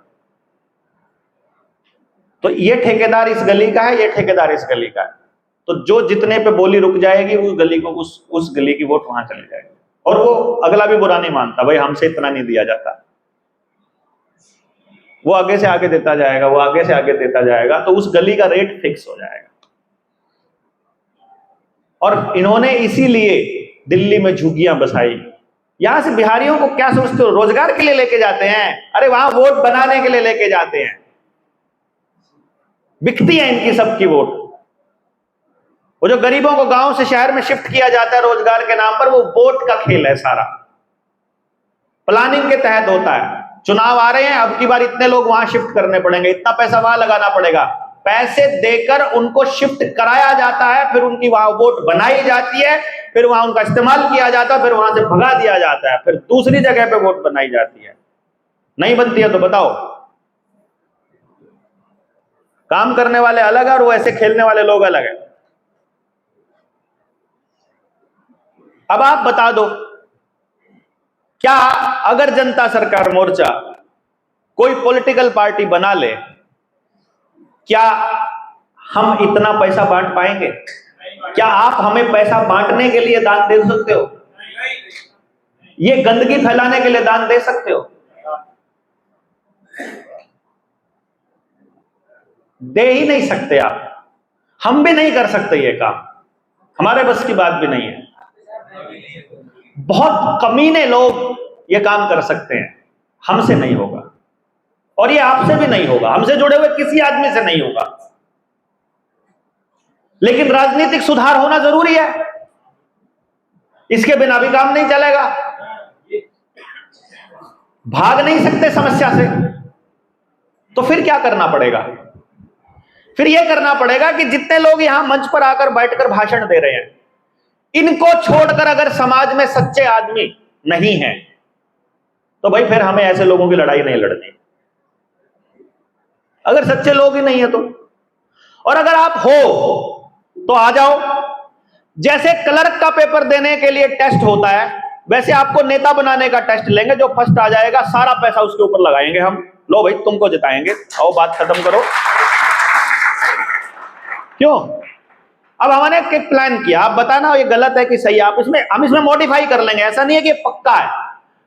तो ये ठेकेदार इस गली का है, ये ठेकेदार इस गली का है, तो जो जितने पे बोली रुक जाएगी उस गली को उस गली की वोट वहां चली जाएगी। और वो अगला भी बुरा नहीं मानता, भाई हमसे इतना नहीं दिया जाता। वो आगे से आगे देता जाएगा, वो आगे से आगे देता जाएगा, तो उस गली का रेट फिक्स हो जाएगा। और इन्होंने इसीलिए दिल्ली में झुग्गियां बसाई। यहां से बिहारियों को क्या सोचते हो, रोजगार के लिए लेके जाते हैं? अरे वहां वोट बनाने के लिए लेके जाते हैं। बिकती है इनकी सबकी वोट। वो जो गरीबों को गांव से शहर में शिफ्ट किया जाता है रोजगार के नाम पर, वो वोट का खेल है सारा, प्लानिंग के तहत होता है। चुनाव आ रहे हैं, अब की बार इतने लोग वहां शिफ्ट करने पड़ेंगे, इतना पैसा वहां लगाना पड़ेगा, पैसे देकर उनको शिफ्ट कराया जाता है, फिर उनकी वहां वोट बनाई जाती है, फिर वहां उनका इस्तेमाल किया जाता है, फिर वहां से भगा दिया जाता है, फिर दूसरी जगह पे वोट बनाई जाती है। नहीं बनती है तो बताओ। काम करने वाले अलग है और वो ऐसे खेलने वाले लोग अलग है। अब आप बता दो, क्या अगर जनता सरकार मोर्चा कोई पॉलिटिकल पार्टी बना ले, क्या हम इतना पैसा बांट पाएंगे? क्या आप हमें पैसा बांटने के लिए दान दे सकते हो? ये गंदगी फैलाने के लिए दान दे सकते हो? दे ही नहीं सकते आप। हम भी नहीं कर सकते ये काम, हमारे बस की बात भी नहीं है। बहुत कमीने लोग ये काम कर सकते हैं, हमसे नहीं होगा, और ये आपसे भी नहीं होगा, हमसे जुड़े हुए किसी आदमी से नहीं होगा। लेकिन राजनीतिक सुधार होना जरूरी है, इसके बिना भी काम नहीं चलेगा। भाग नहीं सकते समस्या से, तो फिर क्या करना पड़ेगा? फिर यह करना पड़ेगा कि जितने लोग यहां मंच पर आकर बैठकर भाषण दे रहे हैं, इनको छोड़कर अगर समाज में सच्चे आदमी नहीं है, तो भाई फिर हमें ऐसे लोगों की लड़ाई नहीं लड़नी। अगर सच्चे लोग ही नहीं है तो, और अगर आप हो तो आ जाओ। जैसे क्लर्क का पेपर देने के लिए टेस्ट होता है, वैसे आपको नेता बनाने का टेस्ट लेंगे। जो फर्स्ट आ जाएगा सारा पैसा उसके ऊपर लगाएंगे हम, लो भाई तुमको जिताएंगे, आओ बात खत्म करो। क्यों? अब हमने एक प्लान किया, आप बताना ये गलत है कि सही है, आप हम इसमें मॉडिफाई कर लेंगे, ऐसा नहीं है कि पक्का है,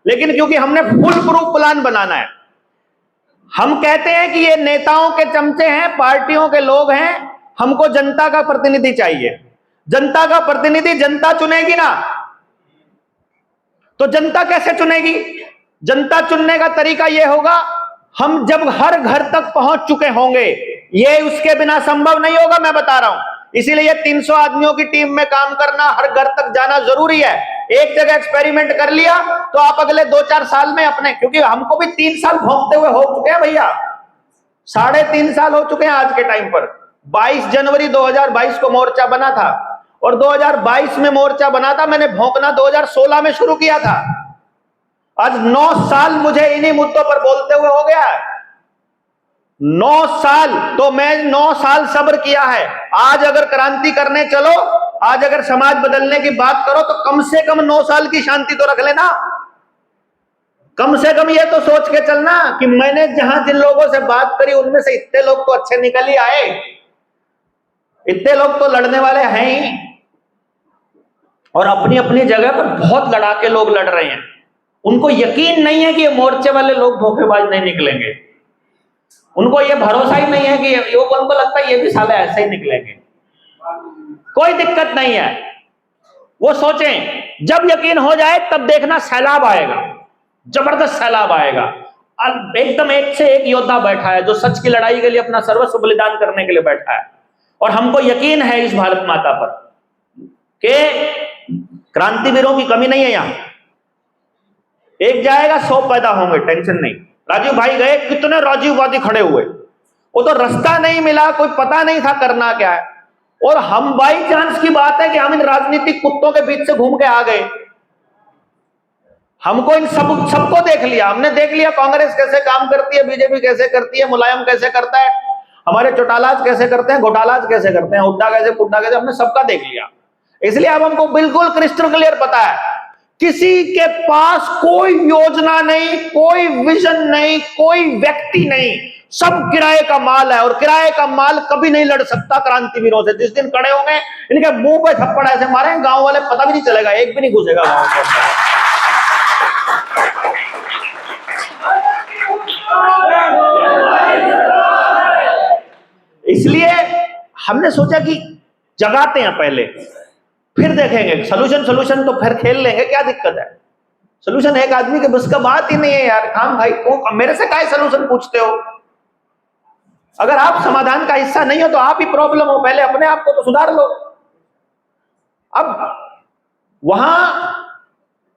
लेकिन क्योंकि हमने फुल प्रूफ प्लान बनाना है। हम कहते हैं कि ये नेताओं के चमचे हैं, पार्टियों के लोग हैं, हमको जनता का प्रतिनिधि चाहिए। जनता का प्रतिनिधि जनता चुनेगी ना, तो जनता कैसे चुनेगी? जनता चुनने का तरीका यह होगा, हम जब हर घर तक पहुंच चुके होंगे। ये उसके बिना संभव नहीं होगा, मैं बता रहा हूं। इसीलिए 300 आदमियों की टीम में काम करना, हर घर तक जाना जरूरी है। एक जगह एक्सपेरिमेंट कर लिया तो आप अगले 2-4 साल में अपने, क्योंकि हमको भी 3 साल भोंकते हुए हो चुके हैं भैया, 3.5 साल हो चुके हैं आज के टाइम पर। 22 जनवरी 2022 को मोर्चा बना था, और 2022 में मोर्चा बना था, मैंने भौंकना 2016 में शुरू किया था। आज 9 साल मुझे इन्हीं मुद्दों पर बोलते हुए हो गया है। 9 साल, तो मैं 9 साल सब्र किया है। आज अगर क्रांति करने चलो, आज अगर समाज बदलने की बात करो, तो कम से कम 9 साल की शांति तो रख लेना। कम से कम ये तो सोच के चलना कि मैंने जहां जिन लोगों से बात करी, उनमें से इतने लोग तो अच्छे निकल ही आए, इतने लोग तो लड़ने वाले हैं ही, और अपनी अपनी जगह पर बहुत लड़ाके लोग लड़ रहे हैं। उनको यकीन नहीं है कि ये मोर्चे वाले लोग धोखेबाज नहीं निकलेंगे, उनको ये भरोसा ही नहीं है कि उनको लगता है ये भी साले ऐसे ही निकलेंगे। कोई दिक्कत नहीं है, वो सोचें, जब यकीन हो जाए तब देखना सैलाब आएगा, जबरदस्त सैलाब आएगा। एकदम एक से एक योद्धा बैठा है जो सच की लड़ाई के लिए अपना सर्वस्व बलिदान करने के लिए बैठा है, और हमको यकीन है इस भारत माता पर कि क्रांतिवीरों की कमी नहीं है। यहां एक जाएगा 100 पैदा होंगे, टेंशन नहीं। राजीव भाई गए, कितने राजीववादी खड़े हुए, वो तो रास्ता नहीं मिला, कोई पता नहीं था करना क्या है, और हम बाई चांस की बात है कि हम इन राजनीतिक कुत्तों के बीच से घूम के आ गए। हमको इन सबको देख लिया, हमने देख लिया कांग्रेस कैसे काम करती है, बीजेपी कैसे करती है, मुलायम कैसे करता है, हमारे चौटालाज कैसे करते हैं, घोटालाज कैसे करते हैं, हुड्डा कैसे पुड्डा कैसे, हमने सबका देख लिया। इसलिए अब हमको बिल्कुल क्रिस्टल क्लियर पता है, किसी के पास कोई योजना नहीं, कोई विजन नहीं, कोई व्यक्ति नहीं, सब किराए का माल है, और किराए का माल कभी नहीं लड़ सकता क्रांतिवीरों से। जिस दिन खड़े होंगे, इनके मुंह पे थप्पड़ ऐसे मारेंगे, गांव वाले पता भी नहीं चलेगा, एक भी नहीं घुसेगा गांव के अंदर। हमने सोचा कि जगाते हैं पहले, फिर देखेंगे सोल्यूशन तो फिर खेल लेंगे, क्या दिक्कत है। सोल्यूशन एक आदमी के बस का बात ही नहीं है यार। काम भाई को मेरे से काय सोल्यूशन पूछते हो? अगर आप समाधान का हिस्सा नहीं हो तो आप ही प्रॉब्लम हो, पहले अपने आप को तो सुधार लो। अब वहां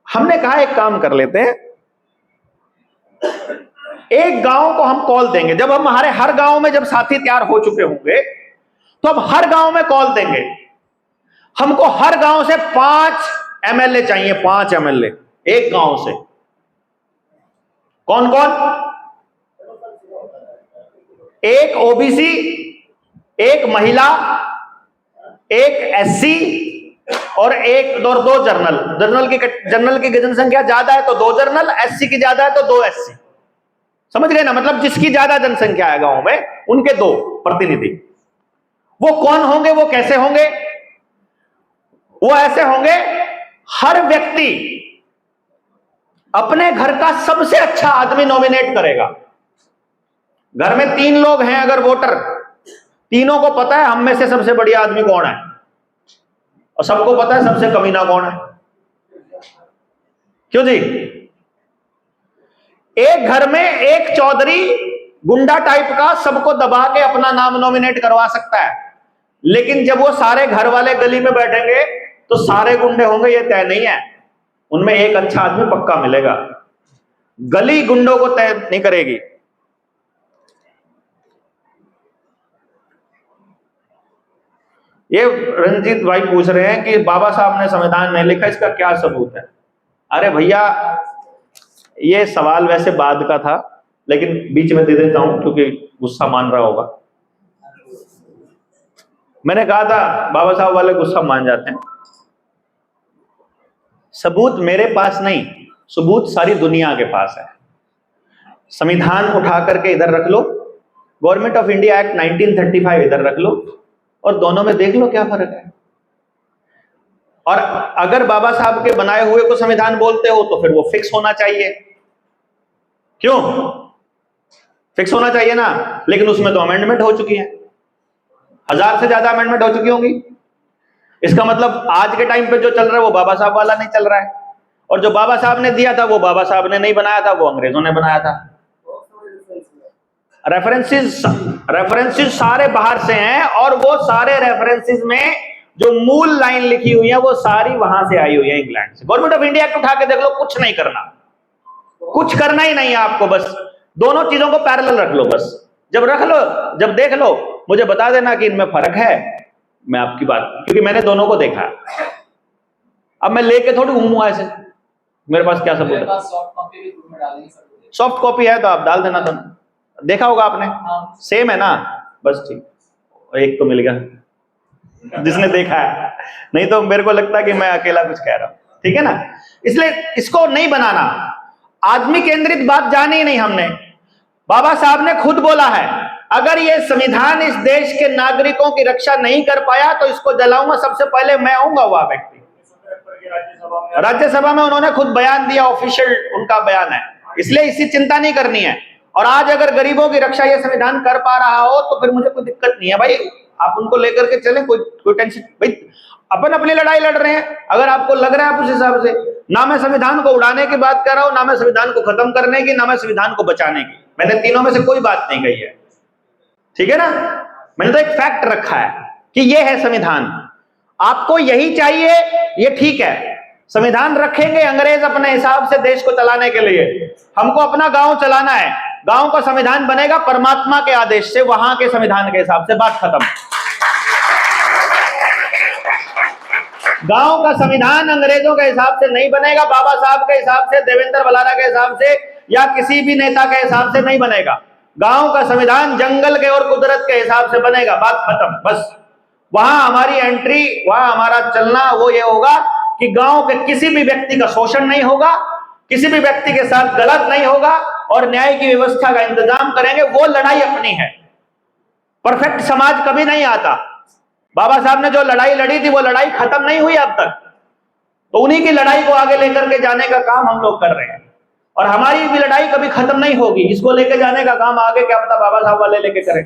हमने कहा एक काम कर लेते हैं, एक गांव को हम कॉल देंगे। जब हमारे हर गांव में जब साथी तैयार हो चुके होंगे तो हम हर गांव में कॉल देंगे। हमको हर गांव से 5 एमएलए चाहिए, 5 एमएलए एक गांव से। कौन कौन? एक ओबीसी, एक महिला, एक एससी और एक दो जर्नल। जर्नल की जनसंख्या ज्यादा है तो 2 जर्नल, एससी की ज्यादा है तो 2 एससी। समझ गए ना? मतलब जिसकी ज्यादा जनसंख्या है गांव में उनके 2 प्रतिनिधि। वो कौन होंगे, वो कैसे होंगे? वो ऐसे होंगे, हर व्यक्ति अपने घर का सबसे अच्छा आदमी नॉमिनेट करेगा। घर में 3 लोग हैं अगर वोटर, तीनों को पता है हम में से सबसे बढ़िया आदमी कौन है और सबको पता है सबसे कमीना कौन है। क्यों जी? एक घर में एक चौधरी गुंडा टाइप का सबको दबा के अपना नाम नॉमिनेट करवा सकता है, लेकिन जब वो सारे घर वाले गली में बैठेंगे तो सारे गुंडे होंगे ये तय नहीं है। उनमें एक अच्छा आदमी पक्का मिलेगा। गली गुंडों को तय नहीं करेगी। ये रंजीत भाई पूछ रहे हैं कि बाबा साहब ने संविधान नहीं लिखा, इसका क्या सबूत है? अरे भैया, ये सवाल वैसे बाद का था लेकिन बीच में दे देता हूं क्योंकि गुस्सा मान रहा होगा। मैंने कहा था बाबा साहब वाले गुस्सा मान जाते हैं। सबूत मेरे पास नहीं, सबूत सारी दुनिया के पास है। संविधान उठा करके इधर रख लो, गवर्नमेंट ऑफ इंडिया एक्ट 1935 इधर रख लो और दोनों में देख लो क्या फर्क है। और अगर बाबा साहब के बनाए हुए को संविधान बोलते हो तो फिर वो फिक्स होना चाहिए। क्यों फिक्स होना चाहिए ना? लेकिन उसमें तो अमेंडमेंट हो चुकी है, 1000 से ज्यादा अमेंडमेंट हो चुकी होंगी। इसका मतलब आज के टाइम पे जो चल रहा है वो बाबा साहब वाला नहीं चल रहा है, और जो बाबा साहब ने दिया था वो बाबा साहब ने नहीं बनाया था, वो अंग्रेजों ने बनाया था। रेफरेंसेस सारे बाहर से हैं और वो सारे रेफरेंसेस में जो मूल लाइन लिखी हुई है वो सारी वहां से आई हुई है, इंग्लैंड से। गवर्नमेंट ऑफ इंडिया एक्ट उठा के देख लो, कुछ नहीं करना, कुछ करना ही नहीं है आपको। बस दोनों चीजों को पैरेलल रख लो। बस जब रख लो, जब देख लो, मुझे बता देना कि इनमें फर्क है। मैं आपकी बात, क्योंकि मैंने दोनों को देखा। अब मैं लेके थोड़ी घूमूंगा ऐसे, मेरे पास क्या सबूत है? सॉफ्ट कॉपी है तो आप डाल देना। तो देखा होगा आपने, सेम है ना? बस ठीक, एक तो मिल गया जिसने देखा है, नहीं तो मेरे को लगता है कि मैं अकेला कुछ कह रहा हूं। ठीक है ना? इसलिए इसको नहीं बनाना, आदमी केंद्रित बात जानी ही नहीं हमने। बाबा साहब ने खुद बोला है, अगर ये संविधान इस देश के नागरिकों की रक्षा नहीं कर पाया तो इसको जलाऊंगा, सबसे पहले मैं आऊंगा वह व्यक्ति। राज्यसभा में उन्होंने खुद बयान दिया, ऑफिशियल उनका बयान है, इसलिए इसकी चिंता नहीं करनी है। और आज अगर गरीबों की रक्षा ये संविधान कर पा रहा हो तो फिर मुझे कोई दिक्कत नहीं है भाई, आप उनको लेकर के चलें, कोई टेंशन भाई। अपन अपनी लड़ाई लड़ रहे हैं, अगर आपको लग रहा है उस हिसाब से, ना मैं संविधान को उड़ाने की बात कर रहा हूं, ना मैं संविधान को खत्म करने की, ना मैं संविधान को बचाने की। मैंने तीनों में से कोई बात नहीं कही है। ठीक है ना? मैंने तो एक फैक्ट रखा है कि ये है संविधान, आपको यही चाहिए, ये ठीक है। संविधान रखेंगे अंग्रेज अपने हिसाब से देश को चलाने के लिए, हमको अपना गांव चलाना है। गांव का संविधान बनेगा परमात्मा के आदेश से, वहां के संविधान के हिसाब से, बात खत्म। गांव का संविधान अंग्रेजों के हिसाब से नहीं बनेगा, बाबा साहब के हिसाब से, देवेंद्र बलारा के हिसाब से, या किसी भी नेता के हिसाब से नहीं बनेगा। गांव का संविधान जंगल के और कुदरत के हिसाब से बनेगा, बात खत्म। बस वहां हमारी एंट्री, वहां हमारा चलना वो ये होगा कि गांव के किसी भी व्यक्ति का शोषण नहीं होगा, किसी भी व्यक्ति के साथ गलत नहीं होगा और न्याय की व्यवस्था का इंतजाम करेंगे। वो लड़ाई अपनी है। परफेक्ट समाज कभी नहीं आता। बाबा साहब ने जो लड़ाई लड़ी थी वो लड़ाई खत्म नहीं हुई अब तक, तो उन्हीं की लड़ाई को आगे लेकर के जाने का काम हम लोग कर रहे हैं, और हमारी भी लड़ाई कभी खत्म नहीं होगी। इसको लेके जाने का काम आगे क्या पता बाबा साहब वाले लेके करें।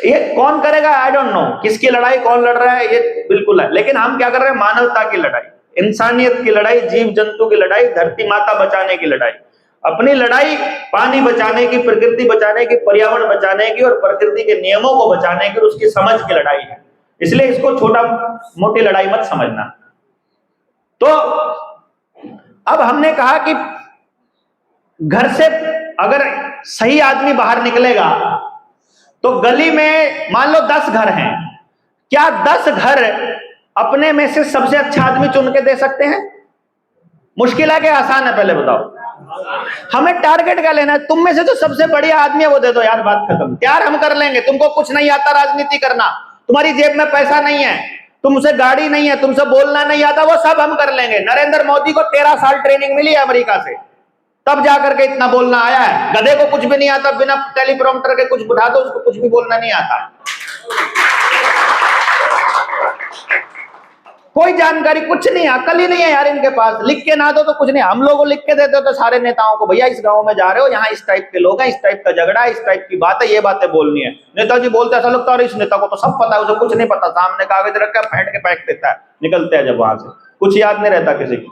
ये कौन करेगा? आई डोंट नो किसकी लड़ाई कौन लड़ रहा है, ये बिल्कुल है। लेकिन हम क्या कर रहे हैं? मानवता की लड़ाई, इंसानियत की लड़ाई, जीव जंतु की लड़ाई, धरती माता बचाने की लड़ाई। अपनी लड़ाई पानी बचाने की, प्रकृति बचाने की, पर्यावरण बचाने की और प्रकृति के नियमों को बचाने की, उसकी समझ की लड़ाई है। इसलिए इसको छोटा मोटी लड़ाई मत समझना। तो अब हमने कहा कि घर से अगर सही आदमी बाहर निकलेगा तो गली में मान लो 10 घर हैं, क्या 10 घर अपने में से सबसे अच्छा आदमी चुन के दे सकते हैं? मुश्किल है कि आसान है? पहले बताओ। हमें टारगेट क्या लेना है? तुम में से जो सबसे बढ़िया आदमी है वो दे दो यार, बात खत्म। यार हम कर लेंगे, तुमको कुछ नहीं आता राजनीति करना, तुम्हारी जेब में पैसा नहीं है, तुमसे गाड़ी नहीं है, तुमसे बोलना नहीं आता, वो सब हम कर लेंगे। नरेंद्र मोदी को 13 साल ट्रेनिंग मिली है अमेरिका से, तब जाकर के इतना बोलना आया है। गधे को कुछ भी नहीं आता, बिना टेलीप्रॉम्प्टर के कुछ बुझा दो, उसको कुछ भी बोलना नहीं आता। कोई जानकारी कुछ नहीं, अकल ही नहीं है यार इनके पास। लिख के ना दो तो कुछ नहीं, हम लोगों को लिख के देते हो तो सारे नेताओं को, भैया इस गांव में जा रहे हो, यहाँ इस टाइप के लोग हैं, इस टाइप का झगड़ा है, इस टाइप की बात है, ये बातें बोलनी है। नेताजी बोलते ऐसा लगता है इस नेता को तो सब पता है, उसे कुछ नहीं पता, सामने कागज रख के फेंट के फेंक देता है, निकलते हैं जब वहां से। कुछ याद नहीं रहता किसी की,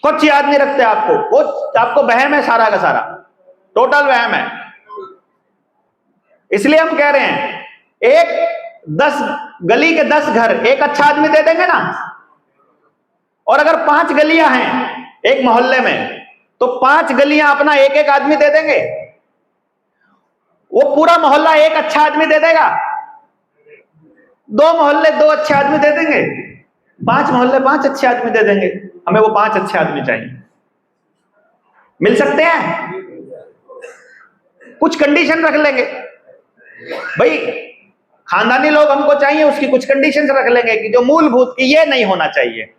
कुछ याद नहीं रखते आपको, वो आपको वहम है सारा का सारा, टोटल वहम है। इसलिए हम कह रहे हैं एक 10 गली के 10 घर एक अच्छा आदमी दे देंगे ना, और अगर 5 गलियां हैं एक मोहल्ले में तो 5 गलियां अपना एक एक आदमी दे देंगे, वो पूरा मोहल्ला एक अच्छा आदमी दे देगा। 2 मोहल्ले 2 अच्छे आदमी दे देंगे, 5 मोहल्ले 5 अच्छे आदमी दे देंगे। हमें वो 5 अच्छे आदमी चाहिए। मिल सकते हैं? कुछ कंडीशन रख लेंगे भाई, खानदानी लोग हमको चाहिए, उसकी कुछ कंडीशन रख लेंगे कि जो मूलभूत की ये नहीं होना चाहिए,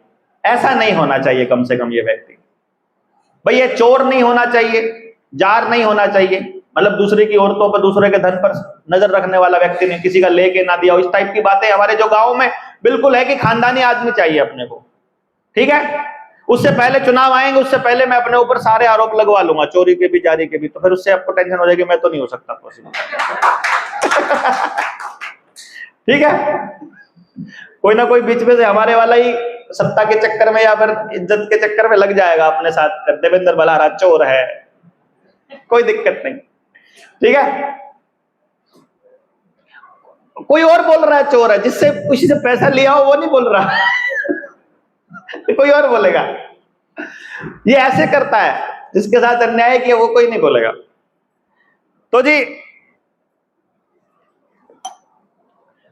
ऐसा नहीं होना चाहिए कम से कम ये व्यक्ति, भाई ये चोर नहीं होना चाहिए, जार नहीं होना चाहिए, मतलब दूसरे की औरतों पर, दूसरे के धन पर नजर रखने वाला व्यक्ति नहीं, किसी का लेके ना दिया हो, इस टाइप की बातें हमारे जो गांव में बिल्कुल है कि खानदानी आदमी चाहिए अपने को। ठीक है, उससे पहले चुनाव आएंगे, उससे पहले मैं अपने ऊपर सारे आरोप लगवा लूंगा, चोरी के भी, जारी के भी, तो फिर उससे आपको टेंशन हो जाएगी, मैं तो नहीं हो सकता पॉसिबल। ठीक है, कोई ना कोई बीच में से हमारे वाला ही सत्ता के चक्कर में या फिर इज्जत के चक्कर में लग जाएगा अपने साथ, देवेंद्र बलारा चोर है, कोई दिक्कत नहीं। ठीक है, कोई और बोल रहा है चोर है, जिससे किसी से पैसा लिया हो वो नहीं बोल रहा कोई और बोलेगा। ये ऐसे करता है, जिसके साथ अन्याय किया वो कोई नहीं बोलेगा। तो जी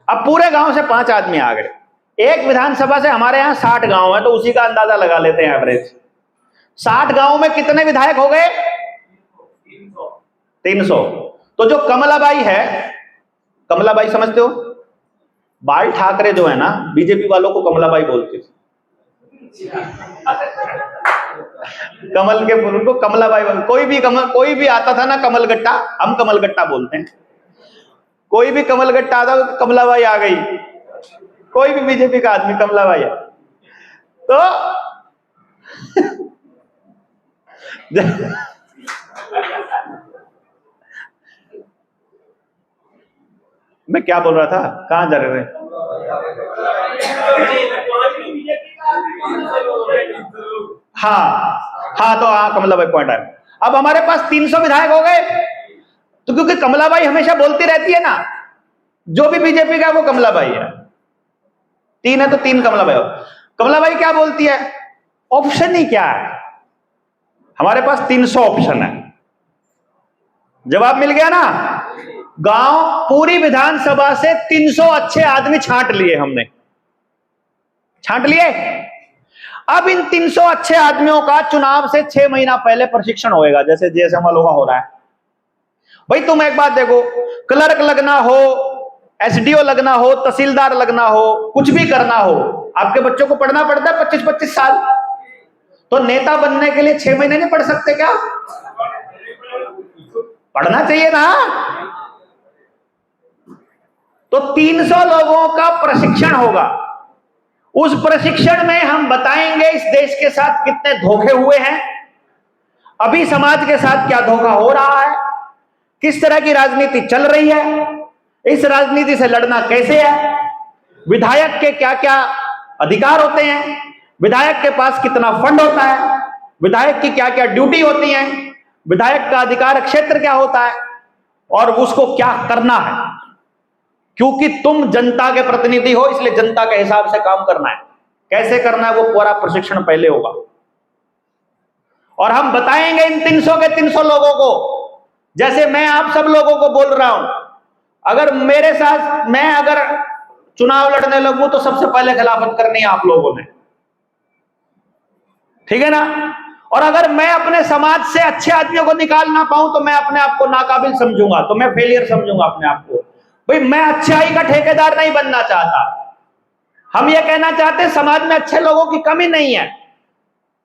अब पूरे गांव से 5 आदमी आ गए, एक विधानसभा से हमारे यहाँ 60 गांव है, तो उसी का अंदाजा लगा लेते हैं एवरेज। 60 गांव में कितने विधायक हो गए? 300। तो जो कमलाबाई है, कमलाबाई समझते हो? बाल ठाकरे जो है ना, बीजेपी वालों को कमलाबाई बोलते थे, कमल के फूल को कमलाबाई बोलते। कोई भी आता था ना कमलगट्टा, हम कमलगट्टा बोलते हैं, कोई भी कमलगट्टा आता तो कमलाबाई आ गई, कोई भी बीजेपी का आदमी कमलाबाई है। तो मैं क्या बोल रहा था, कहां जा रहे थे? हाँ, तो हाँ कमलाबाई पॉइंट आया। अब हमारे पास 300 विधायक हो गए, तो क्योंकि कमलाबाई हमेशा बोलती रहती है ना, जो भी बीजेपी का वो कमलाबाई है, 3 है तो 3 कमलाबाई हो। कमलाबाई क्या बोलती है? ऑप्शन ही क्या है, हमारे पास 300 ऑप्शन है। जवाब मिल गया ना, गांव पूरी विधानसभा से 300 अच्छे आदमी छांट लिए हमने, छांट लिए। अब इन 300 अच्छे आदमियों का चुनाव से 6 महीना पहले प्रशिक्षण होएगा, जैसे जेएसएम वालों का हो रहा है। भाई तुम एक बात देखो, क्लर्क लगना हो, एसडीओ लगना हो, तहसीलदार लगना हो, कुछ भी करना हो, आपके बच्चों को पढ़ना पड़ता है 25-25 साल। तो नेता बनने के लिए 6 महीने नहीं पढ़ सकते क्या? पढ़ना चाहिए ना। तो 300 लोगों का प्रशिक्षण होगा, उस प्रशिक्षण में हम बताएंगे इस देश के साथ कितने धोखे हुए हैं, अभी समाज के साथ क्या धोखा हो रहा है, किस तरह की राजनीति चल रही है, इस राजनीति से लड़ना कैसे है, विधायक के क्या क्या अधिकार होते हैं, विधायक के पास कितना फंड होता है, विधायक की क्या क्या ड्यूटी होती है, विधायक का अधिकार क्षेत्र क्या होता है और उसको क्या करना है। क्योंकि तुम जनता के प्रतिनिधि हो, इसलिए जनता के हिसाब से काम करना है। कैसे करना है वो पूरा प्रशिक्षण पहले होगा और हम बताएंगे इन 300 के 300 लोगों को। जैसे मैं आप सब लोगों को बोल रहा हूं, अगर मेरे साथ मैं अगर चुनाव लड़ने लगूं तो सबसे पहले खिलाफत करनी है आप लोगों ने, ठीक है ना। और अगर मैं अपने समाज से अच्छे आदमियों को निकाल ना पाऊं तो मैं अपने आप को नाकाबिल समझूंगा, तो मैं फेलियर समझूंगा अपने आप को। भाई मैं अच्छाई का ठेकेदार नहीं बनना चाहता। हम ये कहना चाहते हैं समाज में अच्छे लोगों की कमी नहीं है,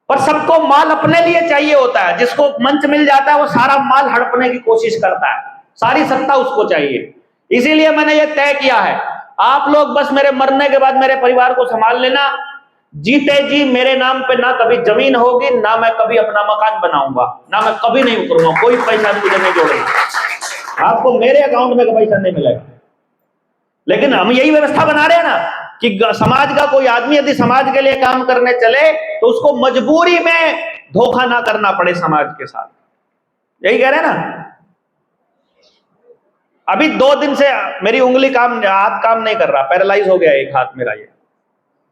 पर सबको माल अपने लिए चाहिए होता है। जिसको मंच मिल जाता है वो सारा माल हड़पने की कोशिश करता है, सारी सत्ता उसको चाहिए। इसीलिए मैंने ये तय किया है, आप लोग बस मेरे मरने के बाद मेरे परिवार को संभाल लेना। जीते जी मेरे नाम पे ना कभी जमीन होगी, ना मैं कभी अपना मकान बनाऊंगा, ना मैं कभी नहीं उतरूंगा, कोई पैसा मुझे नहीं जोड़ेगा, आपको मेरे अकाउंट में पैसा नहीं मिलेगा। लेकिन हम यही व्यवस्था बना रहे हैं ना कि समाज का कोई आदमी यदि समाज के लिए काम करने चले तो उसको मजबूरी में धोखा ना करना पड़े समाज के साथ। यही कह रहे हैं ना। अभी 2 दिन से मेरी उंगली हाथ काम नहीं कर रहा, पैरालाइज हो गया एक हाथ मेरा, ये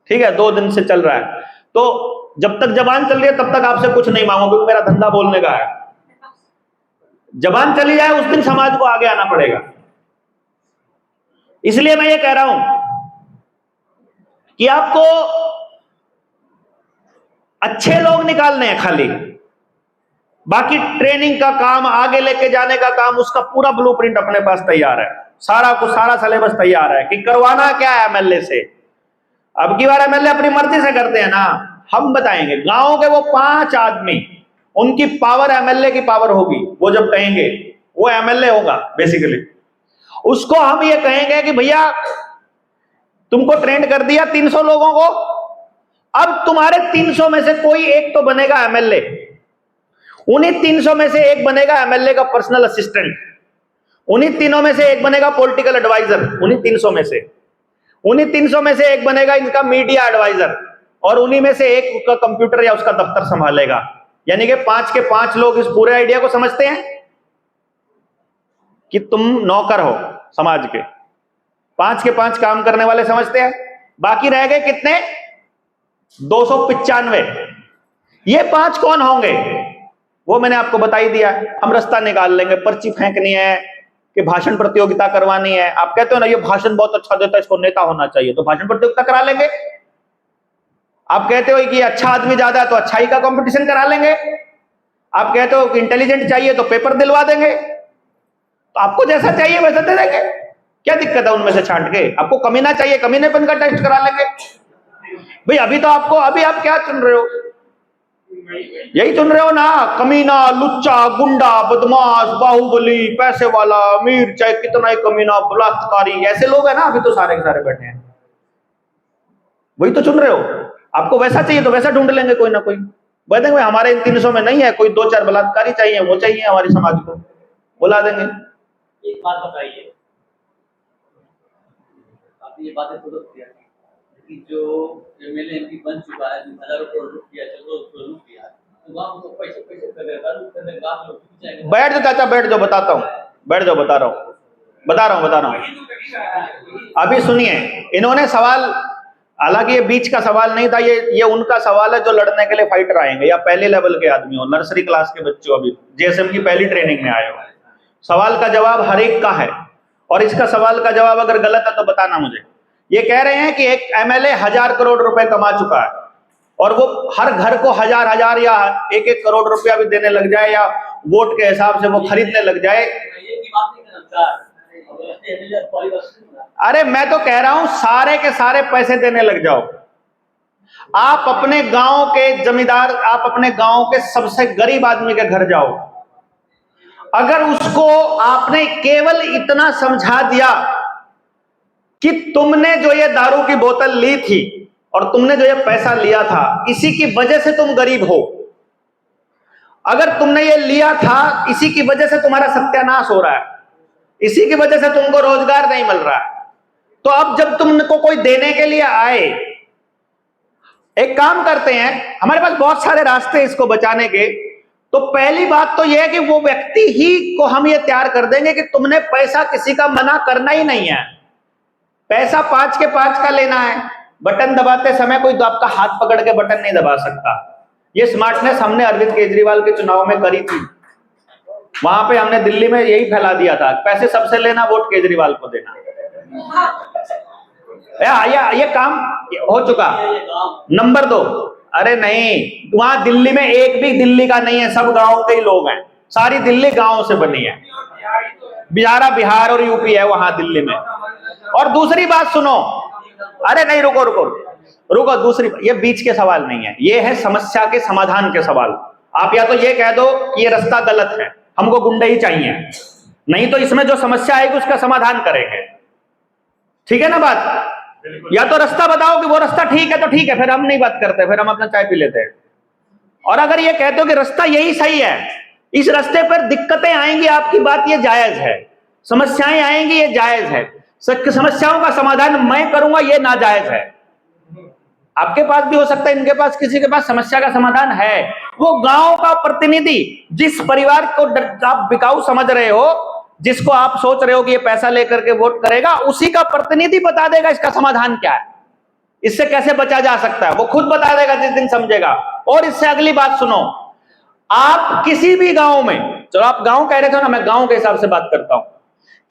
ठीक है, 2 दिन से चल रहा है। तो जब तक जबान चल रही है तब तक आपसे कुछ नहीं मांगो, क्योंकि मेरा धंधा बोलने का है। जबान चली जाए उस दिन समाज को आगे आना पड़ेगा। इसलिए मैं ये कह रहा हूं कि आपको अच्छे लोग निकालने हैं खाली, बाकी ट्रेनिंग का काम, आगे लेके जाने का काम, उसका पूरा ब्लूप्रिंट अपने पास तैयार है। सारा सिलेबस तैयार है कि करवाना क्या है एमएलए से। अब की बार एमएलए अपनी मर्जी से करते हैं ना, हम बताएंगे। गांव के वो 5 आदमी, उनकी पावर एमएलए की पावर होगी। वो जब कहेंगे वो एमएलए होगा बेसिकली। उसको हम ये कहेंगे कि भैया तुमको ट्रेंड कर दिया 300 लोगों को, अब तुम्हारे 300 में से कोई एक तो बनेगा एमएलए। उन्हीं 300 में से एक बनेगा एमएलए का पर्सनल असिस्टेंट, उन्हीं तीनों में से एक बनेगा पॉलिटिकल एडवाइजर, उन्हीं 300 में से। उन्हीं 300 में से एक बनेगा इनका मीडिया एडवाइजर, और उन्हीं में से एक का कंप्यूटर या उसका दफ्तर संभालेगा। यानी कि 5 के 5 लोग इस पूरे आइडिया को समझते हैं कि तुम नौकर हो समाज के। 5 के 5 काम करने वाले समझते हैं। बाकी रह गए कितने? 295। ये 5 कौन होंगे वो मैंने आपको बता ही दिया। हम रास्ता निकाल लेंगे, पर्ची फेंकनी है कि भाषण प्रतियोगिता करवानी है। आप कहते हो ना ये भाषण बहुत अच्छा देता है, इसको नेता होना चाहिए, तो भाषण प्रतियोगिता करा लेंगे। आप कहते हो कि अच्छा आदमी ज्यादा है तो अच्छाई का कंपटीशन करा लेंगे। आप कहते हो कि इंटेलिजेंट चाहिए तो पेपर दिलवा देंगे। तो आपको जैसा चाहिए वैसा दे देंगे, क्या दिक्कत है उनमें से छांट के। आपको कमीना चाहिए, कमीनेपन का टेस्ट करा लेंगे। भाई अभी तो आपको, अभी आप क्या चुन रहे हो? यही चुन रहे हो ना, कमीना, लुच्चा, गुंडा, बदमाश, बाहुबली, पैसे वाला, अमीर, चाहे कितना ही कमीना, बलात्कारी, ऐसे लोग हैं ना अभी तो सारे के सारे बैठे हैं। वही तो चुन रहे हो। आपको वैसा चाहिए तो वैसा ढूंढ लेंगे कोई ना कोई। बताएंगे भाई हमारे इन 300 में नहीं है, कोई 2-4 बलात्कारी चाहिए, वो चाहिए हमारे समाज को, बुला देंगे। एक बात बताइए, आपने ये बातें खुद किया कि जो एमएलए एमपी बन चुका है, जो हजारों करोड़ रुपया लूट किया, तो वहां उनको पैसे कर देगा, लूट कर देगा। आप लोग जाएंगे। बैठ जाओ चाचा, बैठ जाओ, बताता हूँ, बैठ जाओ, बता रहा हूँ। अभी सुनिए, इन्होंने सवाल, हालांकि ये बीच का सवाल नहीं था, ये उनका सवाल है जो लड़ने के लिए फाइटर आएंगे, या पहले लेवल के आदमी हो, नर्सरी क्लास के बच्चों, अभी जेएसएम की पहली ट्रेनिंग में आए हो। सवाल का जवाब हर एक का है, और इसका सवाल का जवाब अगर गलत है तो बताना मुझे। ये कह रहे हैं कि एक एमएलए 1000 करोड़ रुपए कमा चुका है, और वो हर घर को 1000 या 1-1 करोड़ रुपया भी देने लग जाए, या वोट के हिसाब से वो खरीदने लग जाए। अरे मैं तो कह रहा हूं सारे के सारे पैसे देने लग जाओ। आप अपने गांव के जमींदार, आप अपने गांव के सबसे गरीब आदमी के घर जाओ, अगर उसको आपने केवल इतना समझा दिया कि तुमने जो ये दारू की बोतल ली थी और तुमने जो ये पैसा लिया था, इसी की वजह से तुम गरीब हो, अगर तुमने ये लिया था इसी की वजह से तुम्हारा सत्यानाश हो रहा है, इसी की वजह से तुमको रोजगार नहीं मिल रहा। तो अब जब तुमको कोई देने के लिए आए, एक काम करते हैं, हमारे पास बहुत सारे रास्ते हैं इसको बचाने के। तो पहली बात तो यह है कि वो व्यक्ति ही को हम ये तैयार कर देंगे कि तुमने पैसा किसी का मना करना ही नहीं है। पैसा 5 के 5 का लेना है। बटन दबाते समय कोई तो आपका हाथ पकड़ के बटन नहीं दबा सकता। ये स्मार्टनेस हमने अरविंद केजरीवाल के चुनाव में करी थी। वहां पे हमने दिल्ली में यही फैला दिया था, पैसे सबसे लेना, वोट केजरीवाल को देना। ये काम हो चुका। नंबर 2, अरे नहीं, वहां दिल्ली में एक भी दिल्ली का नहीं है, सब गांव के ही लोग हैं। सारी दिल्ली गांव से बनी है। बिहार और यूपी है वहां दिल्ली में। और दूसरी बात सुनो, अरे नहीं, रुको, दूसरी, ये बीच के सवाल नहीं है, ये है समस्या के समाधान के सवाल। आप या तो ये कह दो कि ये रास्ता गलत है, हमको गुंडे ही चाहिए, नहीं तो इसमें जो समस्या आएगी उसका समाधान करेंगे। ठीक है ना बात? या तो रास्ता बताओ कि वो रास्ता ठीक है तो ठीक है, फिर हम नहीं बात करते, फिर हम अपना चाय पी लेते हैं। और अगर ये कहते हो कि रास्ता यही सही है, इस रास्ते पर दिक्कतें आएंगी, आपकी बात ये जायज है, समस्याएं आएंगी, ये जायज है, समस्याओं का समाधान मैं करूंगा, ये नाजायज है। आपके पास भी हो सकता है, इनके पास, किसी के पास समस्या का समाधान है। वो गांव का प्रतिनिधि, जिस परिवार को आप बिकाऊ समझ रहे हो, जिसको आप सोच रहे हो कि ये पैसा लेकर के वोट करेगा, उसी का प्रतिनिधि बता देगा इसका समाधान क्या है, इससे कैसे बचा जा सकता है, वो खुद बता देगा जिस दिन समझेगा। और इससे अगली बात सुनो, आप किसी भी गांव में, चलो आप गांव कह रहे थे ना, मैं गांव के हिसाब से बात करता हूं,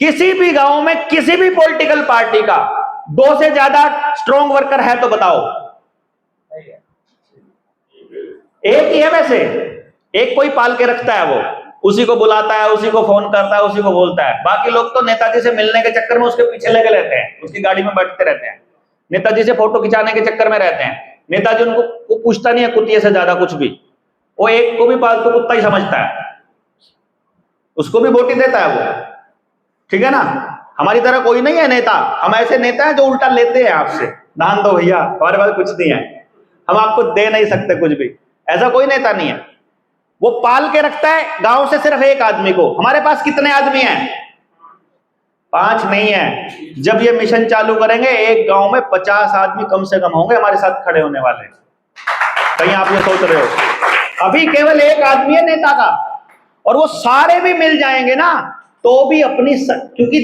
किसी भी गांव में किसी भी पॉलिटिकल पार्टी का 2 से ज्यादा स्ट्रॉन्ग वर्कर है तो बताओ। एक ही है वैसे, एक कोई पाल के रखता है, वो उसी को बुलाता है, उसी को फोन करता है, उसी को बोलता है। बाकी लोग तो नेताजी से मिलने के चक्कर में उसके पीछे लगे रहते हैं, उसकी गाड़ी में बैठते रहते हैं, नेताजी से फोटो खिंचाने के चक्कर में रहते हैं। नेताजी उनको पूछता नहीं है कुत्ते से ज्यादा कुछ भी, वो एक को भी पालतू कुत्ता ही समझता है, उसको भी वोट ही देता है वो। ठीक है ना? हमारी तरह कोई नहीं है नेता, हम ऐसे नेता हैं जो उल्टा लेते हैं आपसे, दान दो भैया, हमारे पास कुछ नहीं है, हम आपको दे नहीं सकते कुछ भी, ऐसा कोई नेता नहीं है। वो पाल के रखता है गांव से सिर्फ एक आदमी को। हमारे पास कितने आदमी हैं? 5 नहीं है। जब ये मिशन चालू करेंगे, एक गांव में 50 आदमी कम से कम होंगे हमारे साथ खड़े होने वाले। कहीं आप ये सोच रहे हो? अभी केवल एक आदमी है नेता का, और वो सारे भी मिल जाएंगे ना तो भी अपनी क्योंकि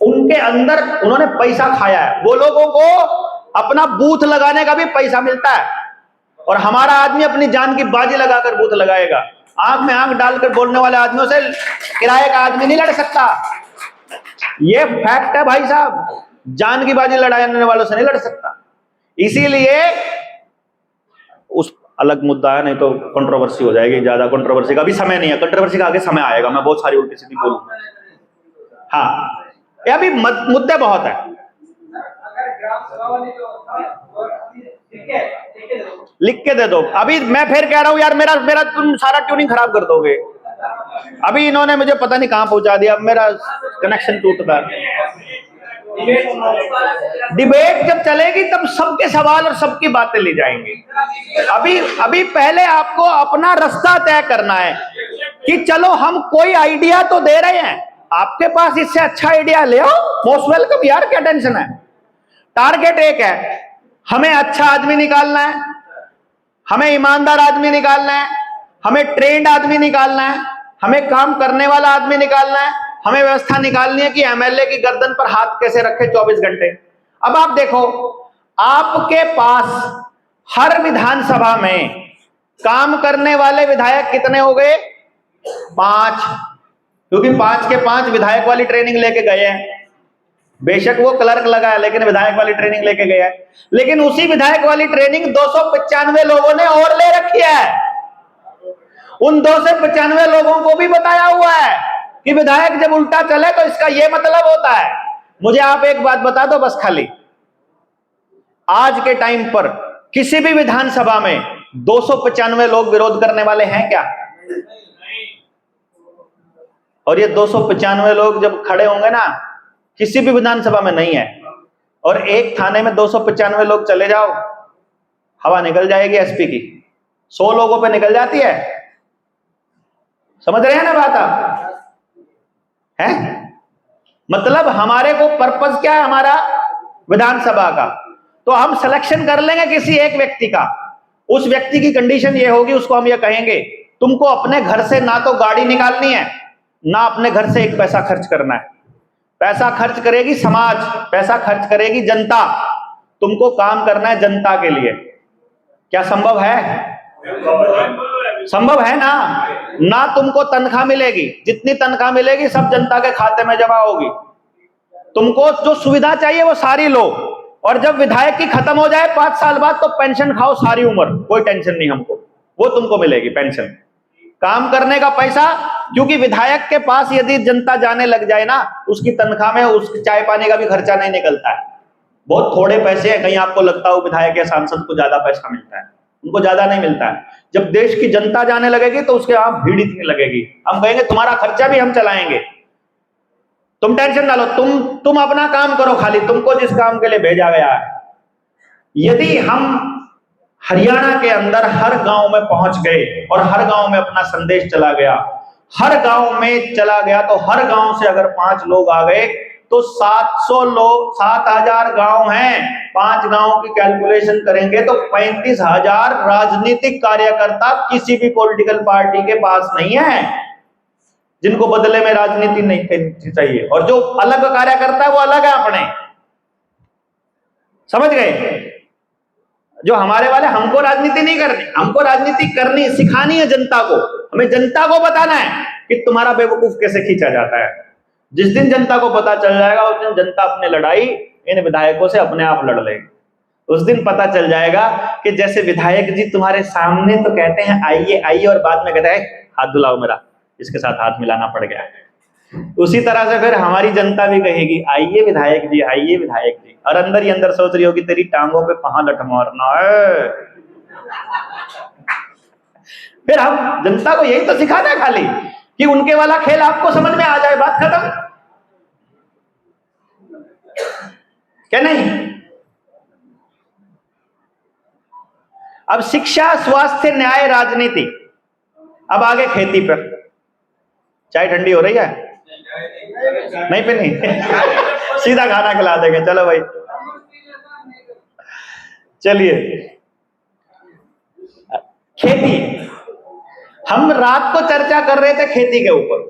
उनके अंदर उन्होंने पैसा खाया है, वो लोगों को अपना बूथ लगाने का भी पैसा मिलता है, और हमारा आदमी अपनी जान की बाजी लगाकर बूथ लगाएगा। आंख में आंख डालकर बोलने वाले आदमियों से किराए का आदमी नहीं लड़ सकता, ये फैक्ट है भाई साहब, जान की बाजी लड़ाने वालों से नहीं लड़ सकता। इसीलिए उस अलग मुद्दा है, नहीं तो कंट्रोवर्सी हो जाएगी, ज्यादा कंट्रोवर्सी का भी समय नहीं है, कंट्रोवर्सी का आगे समय आएगा, मैं बहुत सारी उल्टी सीधी बोलूंगा। हाँ, ये अभी मुद्दे बहुत है। लिख के दे दो। अभी मैं फिर कह रहा हूं यार, मेरा तुम सारा ट्यूनिंग खराब कर दोगे। अभी इन्होंने मुझे पता नहीं कहां पहुंचा दिया, अब मेरा कनेक्शन टूटता। डिबेट जब चलेगी तब सबके सवाल और सबकी बातें ली जाएंगी। अभी पहले आपको अपना रास्ता तय करना है कि चलो हम कोई आइडिया तो दे रहे हैं, आपके पास इससे अच्छा आइडिया ले आओ, मोस्ट वेलकम यार, क्या टेंशन है। टारगेट एक है, हमें अच्छा आदमी निकालना है, हमें ईमानदार आदमी निकालना है, हमें ट्रेंड आदमी निकालना है, हमें काम करने वाला आदमी निकालना है, हमें व्यवस्था निकालनी है कि एमएलए की गर्दन पर हाथ कैसे रखे 24 घंटे। अब आप देखो, आपके पास हर विधानसभा में काम करने वाले विधायक कितने हो गए? 5, क्योंकि 5 के 5 विधायक वाली ट्रेनिंग लेके गए हैं। बेशक वो क्लर्क लगा है, लेकिन विधायक वाली ट्रेनिंग लेके गया है। लेकिन उसी विधायक वाली ट्रेनिंग 295 लोगों ने और ले रखी है। उन 295 लोगों को भी बताया हुआ है कि विधायक जब उल्टा चले तो इसका यह मतलब होता है। मुझे आप एक बात बता दो बस खाली, आज के टाइम पर किसी भी विधानसभा में 295 लोग विरोध करने वाले हैं क्या? और ये 295 लोग जब खड़े होंगे ना, किसी भी विधानसभा में नहीं है, और एक थाने में 295 लोग चले जाओ, हवा निकल जाएगी एसपी की, 100 लोगों पे निकल जाती है। समझ रहे हैं ना बात आप? हैं? मतलब हमारे को पर्पस क्या है हमारा विधानसभा का, तो हम सिलेक्शन कर लेंगे किसी एक व्यक्ति का। उस व्यक्ति की कंडीशन ये होगी, उसको हम ये कहेंगे तुमको अपने घर से ना तो गाड़ी निकालनी है, ना अपने घर से एक पैसा खर्च करना है। पैसा खर्च करेगी समाज, पैसा खर्च करेगी जनता, तुमको काम करना है जनता के लिए। क्या संभव है? संभव है ना? ना तुमको तनख्वाह मिलेगी, जितनी तनख्वाह मिलेगी सब जनता के खाते में जमा होगी। तुमको जो सुविधा चाहिए वो सारी लो, और जब विधायक की खत्म हो जाए 5 साल बाद तो पेंशन खाओ सारी उम्र, कोई टेंशन नहीं हमको, वो तुमको मिलेगी पेंशन। काम करने का पैसा, क्योंकि विधायक के पास यदि जनता जाने लग जाए ना, उसकी तनख्वाह में उसके चाय पानी का भी खर्चा नहीं निकलता है। बहुत थोड़े पैसे हैं, कहीं आपको लगता हो विधायक या सांसद को ज्यादा पैसा मिलता है, उनको ज्यादा नहीं मिलता है। जब देश की जनता जाने लगेगी तो उसके वहां भीड़ इतनी लगेगी, हम कहेंगे तुम्हारा खर्चा भी हम चलाएंगे, तुम टेंशन ना लो, तुम अपना काम करो, खाली तुमको जिस काम के लिए भेजा गया है। यदि हम हरियाणा के अंदर हर गांव में पहुंच गए और हर गांव में अपना संदेश चला गया, हर गांव में चला गया, तो हर गांव से अगर 5 लोग आ गए तो 700 लोग, 7000 गांव हैं, 5 गांव की कैलकुलेशन करेंगे तो 35,000 राजनीतिक कार्यकर्ता किसी भी पॉलिटिकल पार्टी के पास नहीं है, जिनको बदले में राजनीति नहीं करनी चाहिए। और जो अलग कार्यकर्ता है वो अलग है अपने, समझ गए? जो हमारे वाले, हमको राजनीति नहीं करनी, हमको राजनीति करनी सिखानी है जनता को। हमें जनता को बताना है कि तुम्हारा बेवकूफ कैसे खींचा जाता है। जिस दिन जनता को पता चल जाएगा उस दिन जनता अपनी लड़ाई इन विधायकों से अपने आप लड़ लेगी। उस दिन पता चल जाएगा कि जैसे विधायक जी तुम्हारे सामने तो कहते हैं आइए आइए, और बाद में कहते हैं हाथ धुलाओ मेरा, इसके साथ हाथ मिलाना पड़ गया। उसी तरह से फिर हमारी जनता भी कहेगी आइए विधायक जी, आइए विधायक जी, और अंदर ही अंदर सोच रही होगी तेरी टांगों पे कहां लठ मारना है। फिर हम जनता को यही तो सिखाना है खाली, कि उनके वाला खेल आपको समझ में आ जाए, बात खत्म, क्या नहीं? अब शिक्षा, स्वास्थ्य, न्याय, राजनीति, अब आगे खेती पर। चाय ठंडी हो रही है? नहीं पीनी? सीधा खाना खिला देंगे, चलो भाई। चलिए, खेती, हम रात को चर्चा कर रहे थे खेती के ऊपर।